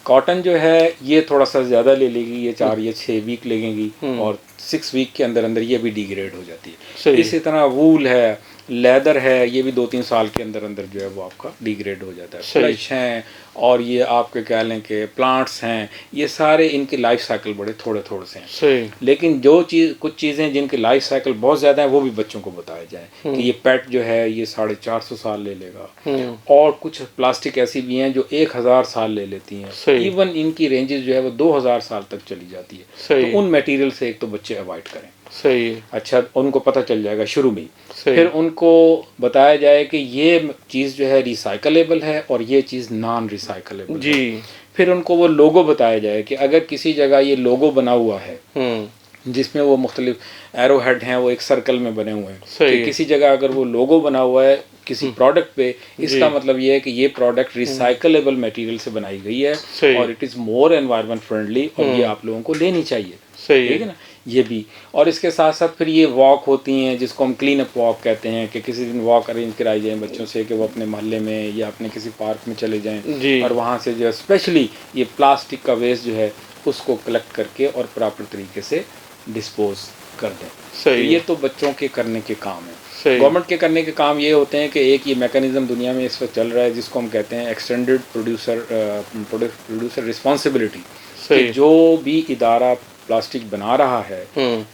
Cotton جو ہے یہ تھوڑا سا زیادہ لے لے گی، یہ 4 یا 6 ویک لگیں گی اور 6 ویک کے اندر یہ بھی ڈی گریڈ ہو جاتی ہے. اسی طرح وول ہے، لیدر ہے، یہ بھی 2-3 سال کے اندر جو ہے وہ آپ کا ڈی گریڈ ہو جاتا ہے. فلیش ہیں اور یہ آپ کے کہہ لیں کہ پلانٹس ہیں، یہ سارے ان کے لائف سائیکل بڑے تھوڑے سے ہیں. لیکن کچھ چیزیں جن کے لائف سائیکل بہت زیادہ ہیں وہ بھی بچوں کو بتایا جائے کہ یہ پیٹ جو ہے یہ 450 سال لے لے گا، اور کچھ پلاسٹک ایسی بھی ہیں جو 1000 سال لے لیتی ہیں. ایون ان کی رینجز جو ہے وہ 2000 سال تک چلی جاتی ہے. تو ان میٹیریل سے ایک تو بچے اوائڈ کریں. صحیح. اچھا ان کو پتہ چل جائے گا شروع میں. پھر ان کو بتایا جائے کہ یہ چیز جو ہے ریسائکلیبل ہے اور یہ چیز نان ریسائکلیبل. جی. پھر ان کو وہ لوگو بتایا جائے کہ اگر کسی جگہ یہ لوگو بنا ہوا ہے جس میں وہ مختلف ایرو ہیڈ ہیں، وہ ایک سرکل میں بنے ہوئے ہیں صحیح کہ کسی جگہ اگر وہ لوگو بنا ہوا ہے کسی پروڈکٹ پہ، اس کا مطلب یہ ہے کہ یہ پروڈکٹ ریسائکلیبل میٹیریل سے بنائی گئی ہے صحیح اور it is more environment friendly, اور یہ آپ لوگوں کو لینی چاہیے. صحیح ٹھیک ہے نا، یہ بھی. اور اس کے ساتھ ساتھ پھر یہ واک ہوتی ہیں جس کو ہم کلین اپ واک کہتے ہیں، کہ کسی دن واک ارینج کرائی جائیں بچوں سے کہ وہ اپنے محلے میں یا اپنے کسی پارک میں چلے جائیں جی اور وہاں سے جو ہے اسپیشلی یہ پلاسٹک کا ویسٹ جو ہے اس کو کلیکٹ کر کے اور پراپر طریقے سے ڈسپوز کر دیں. تو صحیح یہ تو بچوں کے کرنے کے کام ہیں. صحیح گورنمنٹ کے کرنے کے کام یہ ہوتے ہیں کہ ایک یہ میکانزم دنیا میں اس وقت چل رہا ہے جس کو ہم کہتے ہیں ایکسٹینڈڈ پروڈیوسر رسپانسبلٹی، کہ صحیح جو بھی ادارہ پلاسٹک بنا رہا ہے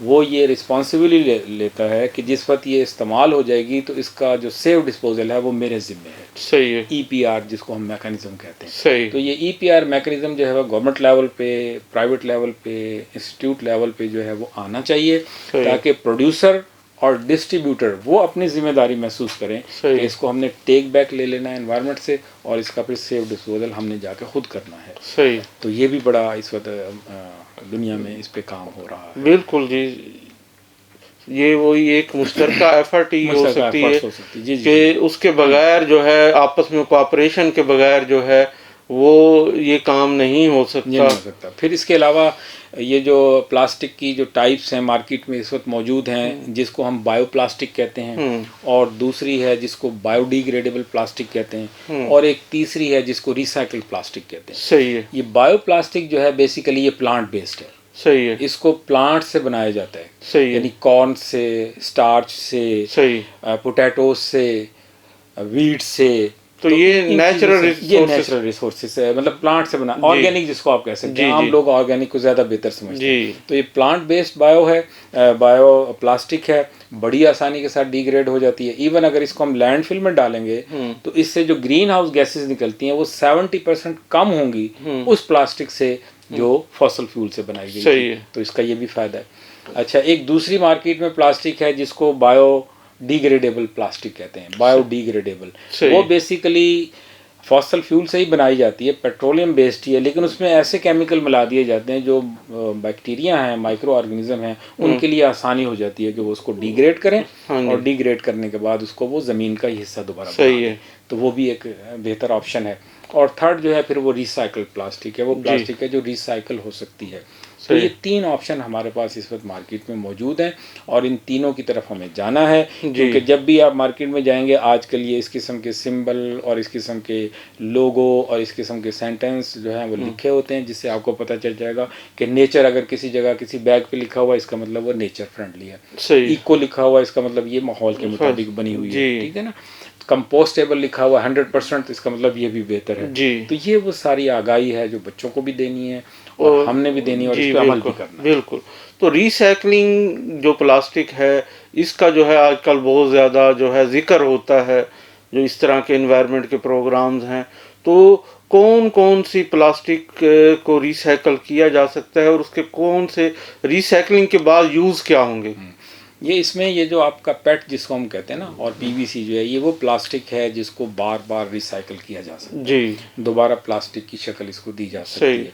وہ یہ رسپانسبلٹی لیتا ہے کہ جس وقت یہ استعمال ہو جائے گی تو اس کا جو سیف ڈسپوزل ہے وہ میرے ذمے ہے. صحیح ہے ای پی آر جس کو ہم میکانزم کہتے ہیں. صحیح تو یہ ای پی آر میکانزم جو ہے وہ گورنمنٹ لیول پہ، پرائیویٹ لیول پہ، انسٹیٹیوٹ لیول پہ جو ہے وہ آنا چاہیے صحیح تاکہ پروڈیوسر اور ڈسٹریبیوٹر وہ اپنی ذمہ داری محسوس کریں صحیح کہ اس کو ہم نے ٹیک بیک لے لینا ہے انوائرمنٹ سے اور اس کا پھر سیف ڈسپوزل ہم نے جا کے خود کرنا ہے. صحیح تو یہ بھی بڑا اس وقت دنیا میں اس پہ کام ہو رہا ہے. بالکل جی. یہ وہی ایک مشترکہ ایفرٹ ہی ہو سکتی ہے جی جی کہ اس کے بغیر جو ہے آپس میں کوآپریشن کے بغیر جو ہے وہ یہ کام نہیں ہو سکتا. پھر اس کے علاوہ یہ جو پلاسٹک کی جو ٹائپس ہیں مارکیٹ میں اس وقت موجود ہیں جس کو ہم بایو پلاسٹک کہتے ہیں، اور دوسری ہے جس کو بایو ڈی گریڈیبل پلاسٹک کہتے ہیں، اور ایک تیسری ہے جس کو ریسائکل پلاسٹک کہتے ہیں. صحیح ہے. یہ بایو پلاسٹک جو ہے بیسیکلی یہ پلانٹ بیسڈ ہے. صحیح ہے. اس کو پلانٹ سے بنایا جاتا ہے. صحیح ہے. یعنی کارن سے، اسٹارچ سے، صحیح پوٹیٹوز سے، ویٹ سے. تو یہ نیچرل ریسورسز ہے، مطلب پلانٹ سے بنا، آرگینک جس کو آپ کہہ سکتے ہیں. عام لوگ آرگینک کو زیادہ بہتر سمجھتے ہیں. تو یہ پلانٹ بیسڈ بایو ہے، بایو پلاسٹک ہے، بڑی آسانی کے ساتھ ڈی گریڈ ہو جاتی ہے. ایون اگر اس کو ہم لینڈ فل میں ڈالیں گے تو اس سے جو گرین ہاؤس گیسز نکلتی ہیں وہ 70% کم ہوں گی اس پلاسٹک سے جو فاسل فیول سے بنائی گئی صحیح ہے. تو اس کا یہ بھی فائدہ ہے. اچھا، ایک دوسری مارکیٹ میں پلاسٹک ہے جس کو بایو ڈی گریڈیبل پلاسٹک کہتے ہیں. بایو ڈی گریڈیبل وہ بیسیکلی فاسل فیول سے ہی بنائی جاتی ہے، پیٹرولیم بیسڈ ہی ہے، لیکن اس میں ایسے کیمیکل ملا دیے جاتے ہیں جو بیکٹیریا ہیں، مائکرو آرگنزم ہیں، ان کے لیے آسانی ہو جاتی ہے کہ وہ اس کو ڈی گریڈ کریں اور ڈی گریڈ کرنے کے بعد اس کو وہ زمین کا ہی حصہ دوبارہ بنا دیں. تو وہ بھی ایک بہتر آپشن ہے. اور تھرڈ جو ہے پھر وہ ریسائکل پلاسٹک ہے، وہ پلاسٹک ہے جو ریسائکل ہو سکتی ہے. تو یہ 3 آپشن ہمارے پاس اس وقت مارکیٹ میں موجود ہیں اور ان تینوں کی طرف ہمیں جانا ہے. کیونکہ جب بھی آپ مارکیٹ میں جائیں گے آج کل یہ اس قسم کے سمبل اور اس قسم کے لوگو اور اس قسم کے سینٹنس جو ہیں وہ لکھے ہوتے ہیں جس سے آپ کو پتہ چل جائے گا کہ نیچر اگر کسی جگہ کسی بیگ پہ لکھا ہوا ہے اس کا مطلب وہ نیچر فرینڈلی ہے. ایکو لکھا ہوا ہے اس کا مطلب یہ ماحول کے مطابق بنی ہوئی ہے. ٹھیک ہے نا. کمپوسٹیبل لکھا ہوا 100% اس کا مطلب یہ بھی بہتر ہے. تو یہ وہ ساری آگاہی ہے جو بچوں کو بھی دینی ہے اور ہم نے بھی دینی ہے اور اس پہ عمل بھی کرنا ہے. بالکل. تو ریسائکلنگ جو پلاسٹک ہے اس کا جو ہے آج کل بہت زیادہ جو ہے ذکر ہوتا ہے، جو اس طرح کے انوائرمنٹ کے پروگرامز ہیں. تو کون سی پلاسٹک کو ریسائکل کیا جا سکتا ہے اور اس کے کون سے ریسائکلنگ کے بعد یوز کیا ہوں گے؟ یہ اس میں یہ جو آپ کا پیٹ جس کو ہم کہتے ہیں نا اور پی وی سی جو ہے یہ وہ پلاسٹک ہے جس کو بار بار ریسائکل کیا جا سکتا ہے. جی. دوبارہ پلاسٹک کی شکل اس کو دی جا سکتی ہے.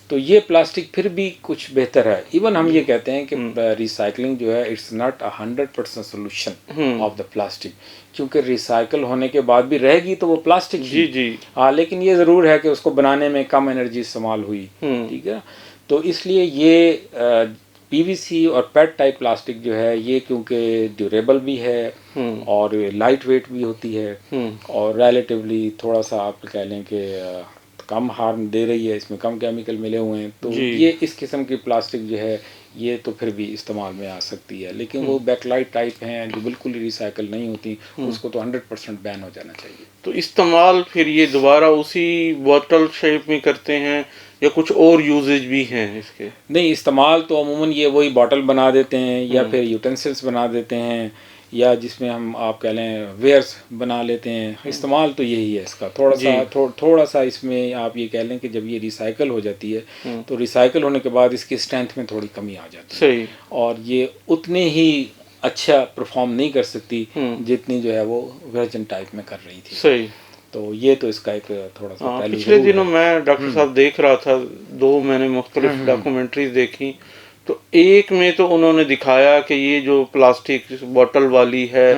تو یہ پلاسٹک پھر بھی کچھ بہتر ہے. ایون ہم یہ کہتے ہیں کہ ریسائکلنگ جو ہے it's not 100% solution of the plastic, کیونکہ ریسائکل ہونے کے بعد بھی رہے گی تو وہ پلاسٹک جی جی ہاں، لیکن یہ ضرور ہے کہ اس کو بنانے میں کم انرجی استعمال ہوئی. ٹھیک ہے. تو اس لیے یہ پی وی سی اور پیٹ ٹائپ پلاسٹک جو ہے یہ کیونکہ ڈیوریبل بھی ہے اور لائٹ ویٹ بھی ہوتی ہے اور ریلیٹیولی تھوڑا سا آپ کہہ لیں کہ کم ہارم دے رہی ہے، اس میں کم کیمیکل ملے ہوئے ہیں. تو یہ اس قسم کی پلاسٹک جو ہے یہ تو پھر بھی استعمال میں آ سکتی ہے. لیکن وہ بیک لائٹ ٹائپ ہیں جو بالکل ہی ریسائکل نہیں ہوتی اس کو تو 100% بین ہو جانا چاہیے. تو استعمال پھر یہ دوبارہ اسی بوتل شیپ میں کرتے ہیں یا کچھ اور یوزیج بھی ہیں اس کے؟ نہیں، استعمال تو عموماً یہ وہی باٹل بنا دیتے ہیں یا پھر یوٹینسلس بنا دیتے ہیں یا جس میں ہم آپ کہہ لیں ویئرس بنا لیتے ہیں. استعمال تو یہی ہے اس کا. تھوڑا سا اس میں آپ یہ کہہ لیں کہ جب یہ ریسائکل ہو جاتی ہے تو ریسائکل ہونے کے بعد اس کی اسٹرینتھ میں تھوڑی کمی آ جاتی ہے اور یہ اتنے ہی اچھا پرفارم نہیں کر سکتی جتنی جو ہے وہ ورجن ٹائپ میں کر رہی تھی. صحیح. تو یہ تو اس کا ایک تھوڑا سا پہلو. پچھلے دنوں میں ڈاکٹر صاحب دیکھ رہا تھا، 2 میں نے مختلف ڈاکومنٹریز دیکھی تو ایک میں تو انہوں نے دکھایا کہ یہ جو پلاسٹک بوٹل والی ہے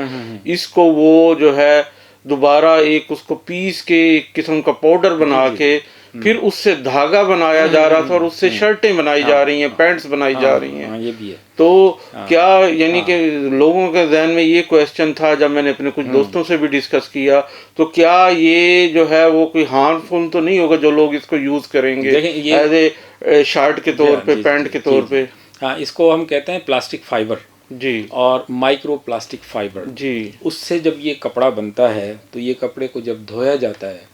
اس کو وہ جو ہے دوبارہ ایک اس کو پیس کے ایک قسم کا پاؤڈر بنا کے پھر اس سے دھاگا بنایا جا رہا تھا اور اس سے شرٹیں بنائی جا رہی ہیں، پینٹس بنائی جا رہی ہیں. یہ بھی ہے. تو کیا یعنی کہ لوگوں کے ذہن میں یہ کویسچن تھا جب میں نے اپنے کچھ دوستوں سے بھی ڈسکس کیا تو کیا یہ جو ہے وہ کوئی ہارمفل تو نہیں ہوگا جو لوگ اس کو یوز کریں گے ایز اے شرٹ کے طور پہ، پینٹ کے طور پہ؟ ہاں، اس کو ہم کہتے ہیں پلاسٹک فائبر جی، اور مائکرو پلاسٹک فائبر. جی، اس سے جب یہ کپڑا بنتا ہے تو یہ کپڑے کو جب دھویا جاتا ہے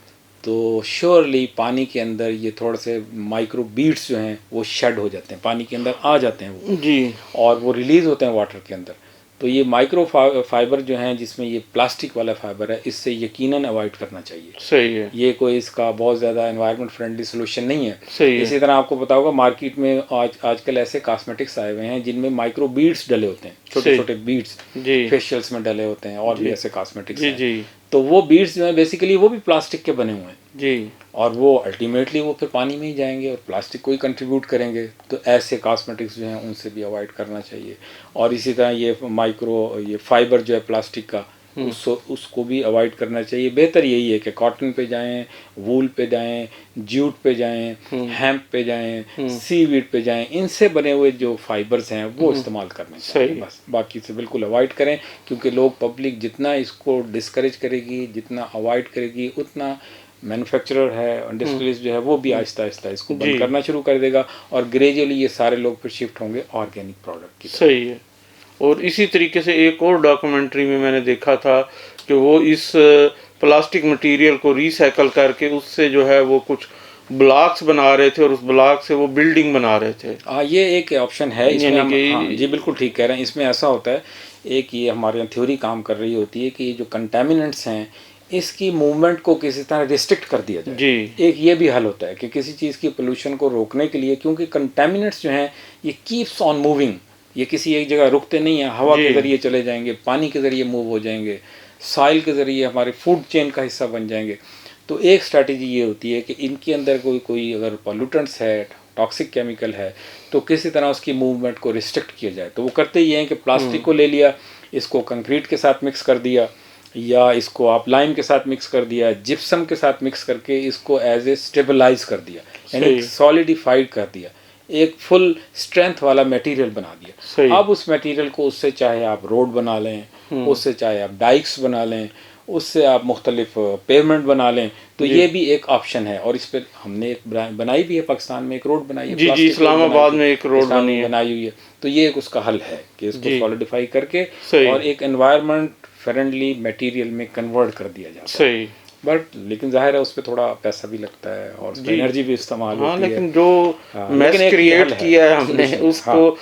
تو شیورلی پانی کے اندر یہ تھوڑے سے مائکرو بیڈس جو ہیں وہ شیڈ ہو جاتے ہیں، پانی کے اندر آ جاتے ہیں وہ، جی، اور وہ ریلیز ہوتے ہیں واٹر کے اندر. تو یہ مائکرو فائبر جو ہیں جس میں یہ پلاسٹک والا فائبر ہے، اس سے یقیناً اوائڈ کرنا چاہیے. صحیح ہے. یہ کوئی اس کا بہت زیادہ انوائرمنٹ فرینڈلی سولوشن نہیں ہے. صحیح ہے. اسی طرح آپ کو پتا ہوگا مارکیٹ میں آج کل ایسے کاسمیٹکس آئے ہوئے ہیں جن میں مائکرو بیڈس ڈلے ہوتے ہیں، چھوٹے چھوٹے بیڈس جی فیشیلس میں ڈلے ہوتے ہیں، اور بھی ایسے کاسمیٹکس جی ہیں. جی تو وہ بیڈس جو ہیں بیسیکلی وہ بھی پلاسٹک کے بنے ہوئے ہیں جی، اور وہ الٹیمیٹلی وہ پھر پانی میں ہی جائیں گے اور پلاسٹک کو ہی کنٹریبیوٹ کریں گے. تو ایسے کاسمیٹکس جو ہیں ان سے بھی اوائڈ کرنا چاہیے. اور اسی طرح یہ فائبر جو ہے پلاسٹک کا اس کو بھی اوائڈ کرنا چاہیے. بہتر یہی ہے کہ کاٹن پہ جائیں، وول پہ جائیں، جوٹ پہ جائیں، ہیمپ پہ جائیں، سی ویڈ پہ جائیں. ان سے بنے ہوئے جو فائبرز ہیں وہ استعمال کرنے چاہیے. بس باقی سے بالکل اوائڈ کریں، کیونکہ لوگ پبلک جتنا اس کو ڈسکریج کرے گی، جتنا اوائڈ کرے گی، اتنا مینوفیکچرر ہے، انڈسٹریز جو ہے وہ بھی آہستہ آہستہ اس کو بند کرنا شروع کر دے گا اور گریجولی یہ سارے لوگ پھر شفٹ ہوں گے آرگینک پروڈکٹ کی. صحیح ہے. اور اسی طریقے سے ایک اور ڈاکومنٹری میں نے دیکھا تھا کہ وہ اس پلاسٹک مٹیریل کو ریسائیکل کر کے اس سے جو ہے وہ کچھ بلاکس بنا رہے تھے اور اس بلاک سے وہ بلڈنگ بنا رہے تھے. یہ ایک آپشن ہے اس میں. جی بالکل ٹھیک کہہ رہے ہیں. اس میں ایسا ہوتا ہے، ایک یہ ہمارے یہاں تھیوری کام کر رہی ہوتی ہے کہ یہ جو کنٹامیننٹس ہیں اس کی موومنٹ کو کسی طرح ریسٹرکٹ کر دیا جائے. جی، ایک یہ بھی حل ہوتا ہے کہ کسی چیز کی پولوشن کو روکنے کے لیے، کیونکہ کنٹامیننٹس جو ہیں یہ کیپس آن موونگ، یہ کسی ایک جگہ رکتے نہیں ہیں، ہوا کے ذریعے چلے جائیں گے، پانی کے ذریعے موو ہو جائیں گے، سائل کے ذریعے ہمارے فوڈ چین کا حصہ بن جائیں گے. تو ایک اسٹریٹجی یہ ہوتی ہے کہ ان کے اندر کوئی اگر پالوٹنٹس ہے، ٹاکسک کیمیکل ہے، تو کسی طرح اس کی موومنٹ کو ریسٹرکٹ کیا جائے. تو وہ کرتے یہ ہیں کہ پلاسٹک کو لے لیا، اس کو کنکریٹ کے ساتھ مکس کر دیا، یا اس کو آپ لائم کے ساتھ مکس کر دیا، جپسم کے ساتھ مکس کر کے اس کو ایز اے اسٹیبلائز کر دیا، یعنی سالیڈیفائڈ کر دیا، ایک فل اسٹرینتھ والا میٹیریل بنا دیا. اب اس میٹیریل کو اس سے چاہے آپ روڈ بنا لیں، اس سے چاہے آپ ڈائکس بنا لیں، اس سے آپ مختلف پیومنٹ بنا لیں. تو یہ بھی ایک آپشن ہے. اور اس پہ ہم نے ایک بنائی بھی ہے، پاکستان میں ایک روڈ بنائی ہے. جی، اسلام آباد میں ایک روڈ بنائی ہوئی ہے. تو یہ ایک اس کا حل ہے کہ اس کو سالیڈیفائی کر کے اور ایک انوائرمنٹ فرینڈلی میٹیریل میں کنورٹ کر دیا جاتا ہے. بٹ لیکن ظاہر ہے اس پہ تھوڑا پیسہ بھی لگتا ہے اور اس پہ انرجی بھی استعمال ہوتی ہے. لیکن جو میس کریٹ کیا ہے ہم نے اس کو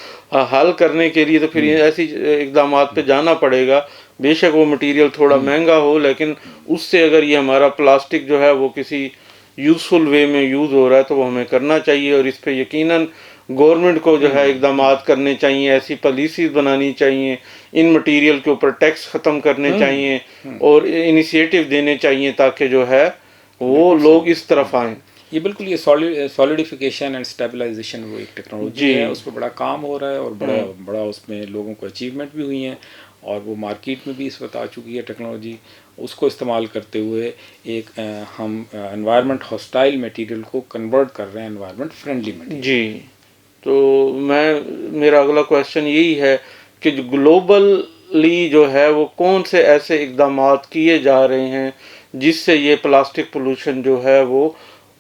حل کرنے کے لیے تو پھر ایسی اقدامات پہ جانا پڑے گا. بے شک وہ مٹیریل تھوڑا مہنگا ہو، لیکن اس سے اگر یہ ہمارا پلاسٹک جو ہے وہ کسی یوزفل وے میں یوز ہو رہا ہے تو وہ ہمیں کرنا چاہیے. اور اس پہ یقیناً گورنمنٹ کو جو ہے اقدامات کرنے چاہیے، ایسی پالیسیز بنانی چاہیے، ان مٹیریل کے اوپر ٹیکس ختم کرنے چاہیے اور انیشیٹو دینے چاہیے تاکہ جو ہے وہ لوگ اس طرف آئیں. یہ بالکل یہ سالیڈیفیکیشن اینڈ اسٹیبلائزیشن وہ ایک ٹیکنالوجی ہے، اس پہ بڑا کام ہو رہا ہے اور بڑا اس میں لوگوں کو اچیومنٹ بھی ہوئی ہیں اور وہ مارکیٹ میں بھی اس وقت آ چکی ہے ٹیکنالوجی. اس کو استعمال کرتے ہوئے ایک ہم انوائرمنٹ ہاسٹائل میٹیریل کو کنورٹ کر رہے ہیں انوائرمنٹ فرینڈلی میٹیریل. جی، تو میرا اگلا کویشچن یہی ہے کہ گلوبلی جو ہے وہ کون سے ایسے اقدامات کیے جا رہے ہیں جس سے یہ پلاسٹک پولوشن جو ہے وہ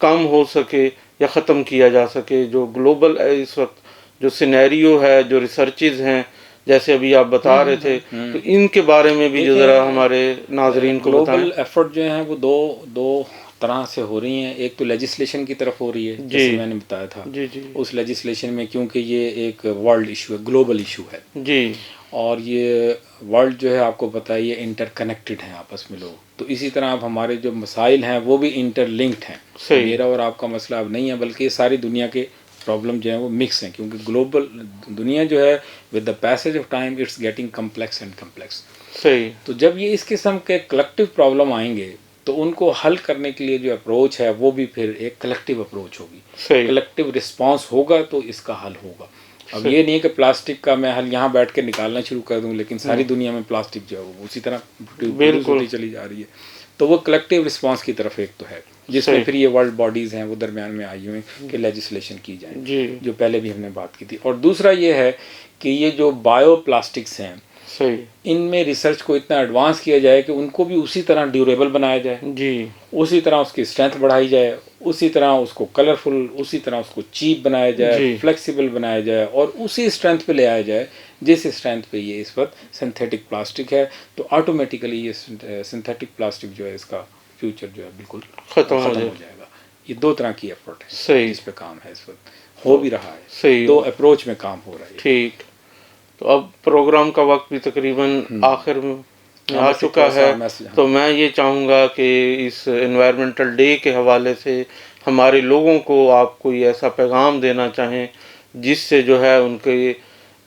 کم ہو سکے یا ختم کیا جا سکے. جو گلوبل اس وقت جو سینیریو ہے، جو ریسرچز ہیں جیسے ابھی آپ بتا رہے تھے، تو ان کے بارے میں بھی جو ذرا ہمارے ناظرین کو بتائیں. گلوبل ایفرٹ جو ہیں وہ دو طرح سے ہو رہی ہیں. ایک تو لیجسلیشن کی طرف ہو رہی ہے جیسے میں نے بتایا تھا. اس لیجسلیشن میں کیونکہ یہ ایک ورلڈ ایشو ہے، گلوبل ایشو ہے جی، اور یہ ورلڈ جو ہے آپ کو پتہ ہے یہ انٹر کنیکٹڈ ہیں آپس میں لوگ. تو اسی طرح اب ہمارے جو مسائل ہیں وہ بھی انٹر لنکڈ ہیں. میرا اور آپ کا مسئلہ اب نہیں ہے بلکہ ساری دنیا کے پرابلم جو ہیں وہ مکس ہیں، کیونکہ گلوبل دنیا جو ہے with the passage of time it's getting complex and complex. تو جب یہ اس قسم کے کلیکٹیو پرابلم آئیں گے تو ان کو حل کرنے کے لیے جو اپروچ ہے وہ بھی پھر ایک کلیکٹیو اپروچ ہوگی. کلیکٹیو رسپانس ہوگا تو اس کا حل ہوگا. اب یہ نہیں ہے کہ پلاسٹک کا میں حل یہاں بیٹھ کے نکالنا شروع کر دوں، لیکن ساری دنیا میں پلاسٹک جو ہے وہ اسی طرح پروڈیوس ہوتی چلی جا رہی ہے. تو وہ کلیکٹیو رسپانس کی طرف ایک تو ہے، جس میں پھر یہ ورلڈ باڈیز ہیں وہ درمیان میں آئی ہوئی ہیں کہ لیجسلیشن کی جائیں، جو پہلے بھی ہم نے بات کی تھی. اور دوسرا یہ ہے کہ یہ جو بایو پلاسٹکس ہیں ان میں ریسرچ کو اتنا ایڈوانس کیا جائے کہ ان کو بھی اسی طرح ڈیوریبل بنایا جائے، اسی طرح اس کی اسٹرینتھ بڑھائی جائے، اسی طرح اس کو کلرفل، اسی طرح اس کو چیپ بنایا جائے، فلیکسیبل بنایا جائے، اور اسی اسٹرینتھ پہ لے آیا جائے جس اسٹرینتھ پہ یہ اس وقت سنتھیٹک پلاسٹک ہے. تو آٹومیٹیکلی یہ سنتھیٹک پلاسٹک جو ہے اس کا فیوچر جو ہے بالکل ختم ہو جائے گا. یہ دو طرح کی ایفرٹ ہے جس پہ کام ہے اس وقت، ہو بھی رہا ہے، دو اپروچ میں کام ہو رہا ہے. ٹھیک. تو اب پروگرام کا وقت بھی تقریباً آخر میں آ چکا ہے، تو میں یہ چاہوں گا کہ اس انوائرمنٹل ڈے کے حوالے سے ہمارے لوگوں کو آپ کوئی ایسا پیغام دینا چاہیں جس سے جو ہے ان کے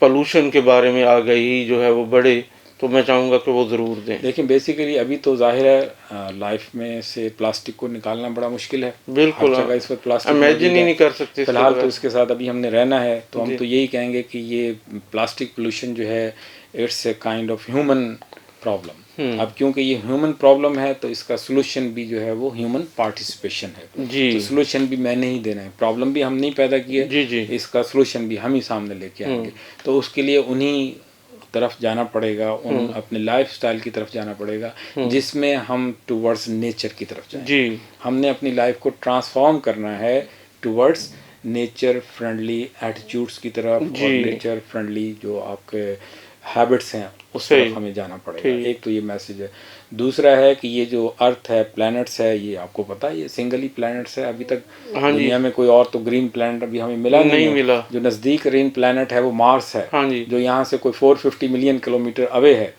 پولوشن کے بارے میں آگاہی جو ہے وہ بڑھے، تو میں چاہوں گا کہ وہ ضرور دیں. دیکھیں بیسیکلی ابھی تو ظاہر ہے لائف میں سے پلاسٹک کو نکالنا بڑا مشکل ہے، بالکل ہر جگہ اس وقت پلاسٹک امیجن ہی نہیں کر سکتے. فی الحال تو اس کے ساتھ ابھی ہم نے رہنا ہے، تو ہم تو یہی کہیں گے کہ یہ پلاسٹک پولوشن جو ہے it's a kind of human problem. اب کیونکہ یہ ہیومن پرابلم ہے تو اس کا سلوشن بھی جو ہے وہ ہیومن پارٹیسپیشن ہے. تو سلوشن بھی میں نے ہی دینا ہے، پرابلم بھی ہم نہیں پیدا کیے، اس کا سلوشن بھی ہم ہی سامنے لے کے آئیں گے. تو اس کے لیے انہی طرف جانا پڑے گا، اپنے لائف سٹائل کی طرف جانا پڑے گا جس میں ہم ٹورڈز نیچر کی طرف جائیں. ہم نے اپنی لائف کو ٹرانسفارم کرنا ہے ٹورڈز نیچر فرینڈلی ایٹیٹیوڈس کی طرف، اور نیچر فرینڈلی جو آپ کے ہیبٹس ہیں اس طرف ہمیں جانا پڑے گا. ایک تو یہ میسج ہے. دوسرا ہے کہ یہ جو ارتھ ہے، پلینٹس ہے، یہ آپ کو پتہ ہے یہ سنگل ہی پلینٹس ہے. ابھی تک دنیا میں کوئی اور تو گرین پلینٹ ابھی ہمیں ملا نہیں ہے. جو نزدیک گرین پلینٹ ہے وہ مارس ہے، جو یہاں سے کوئی 450 ملین کلومیٹر اوے ہے.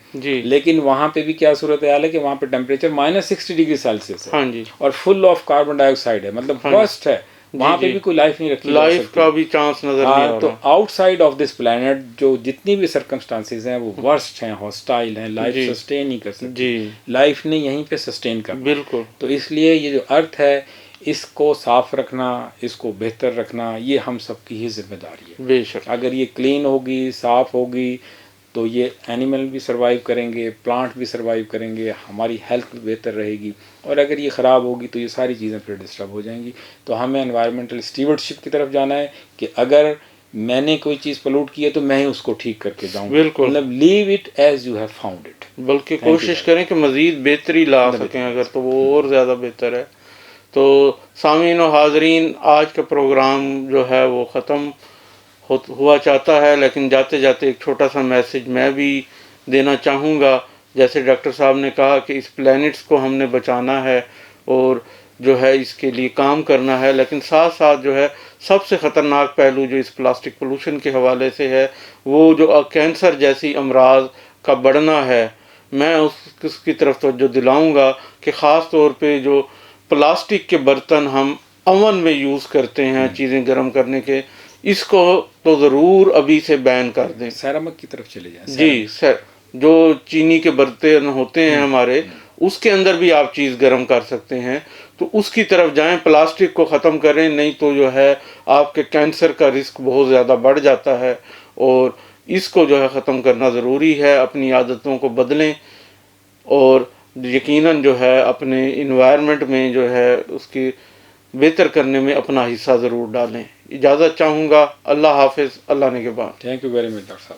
لیکن وہاں پہ بھی کیا صورتحال ہے کہ وہاں پہ ٹیمپریچر -60 ڈگری سیلسیس ہے اور فل آف کاربن ڈائی آکسائڈ ہے، مطلب ورسٹ ہے. وہاں پہ بھی کوئی لائف نہیں رکھی، لائف کا بھی چانس نظر نہیں آ رہا. تو out side of this planet جو جتنی بھی سرکمسٹانسز ہیں وہ ورسٹ ہیں، ہاسٹائل ہیں، لائف سسٹین نہیں کر سکتی، لائف نے یہیں پہ سسٹین کرنا. بالکل. تو اس لیے یہ جو ارتھ ہے اس کو صاف رکھنا، اس کو بہتر رکھنا، یہ ہم سب کی ہی ذمہ داری ہے. بے شک. اگر یہ کلین ہوگی، صاف ہوگی، تو یہ اینیمل بھی سروائیو کریں گے، پلانٹ بھی سروائیو کریں گے، ہماری ہیلتھ بہتر رہے گی. اور اگر یہ خراب ہوگی تو یہ ساری چیزیں پھر ڈسٹرب ہو جائیں گی. تو ہمیں انوائرمنٹل اسٹیورڈشپ کی طرف جانا ہے کہ اگر میں نے کوئی چیز پلوٹ کی ہے تو میں ہی اس کو ٹھیک کر کے جاؤں. بالکل. مطلب leave it as you have found it. بلکہ کوشش کریں کہ مزید بہتری لا سکیں اگر تو وہ اور زیادہ بہتر ہے. تو سامعین و حاضرین، آج کا پروگرام جو ہے وہ ختم ہوا چاہتا ہے، لیکن جاتے جاتے ایک چھوٹا سا میسج میں بھی دینا چاہوں گا. جیسے ڈاکٹر صاحب نے کہا کہ اس پلینٹس کو ہم نے بچانا ہے اور جو ہے اس کے لیے کام کرنا ہے، لیکن ساتھ ساتھ جو ہے سب سے خطرناک پہلو جو اس پلاسٹک پولوشن کے حوالے سے ہے وہ جو کینسر جیسی امراض کا بڑھنا ہے. میں اس کی طرف توجہ دلاؤں گا کہ خاص طور پہ جو پلاسٹک کے برتن ہم اوون میں یوز کرتے ہیں چیزیں گرم کرنے کے، اس کو تو ضرور ابھی سے بین کر دیں. سیرامک کی طرف چلے جائیں. جی سر، جو چینی کے برتن ہوتے ہیں ہمارے، اس کے اندر بھی آپ چیز گرم کر سکتے ہیں، تو اس کی طرف جائیں. پلاسٹک کو ختم کریں، نہیں تو جو ہے آپ کے کینسر کا رسک بہت زیادہ بڑھ جاتا ہے، اور اس کو جو ہے ختم کرنا ضروری ہے. اپنی عادتوں کو بدلیں اور یقیناً جو ہے اپنے انوائرمنٹ میں جو ہے اس کی بہتر کرنے میں اپنا حصہ ضرور ڈالیں. اجازت چاہوں گا. اللہ حافظ. اللہ نگہبان. Thank you very much doctor صاحب.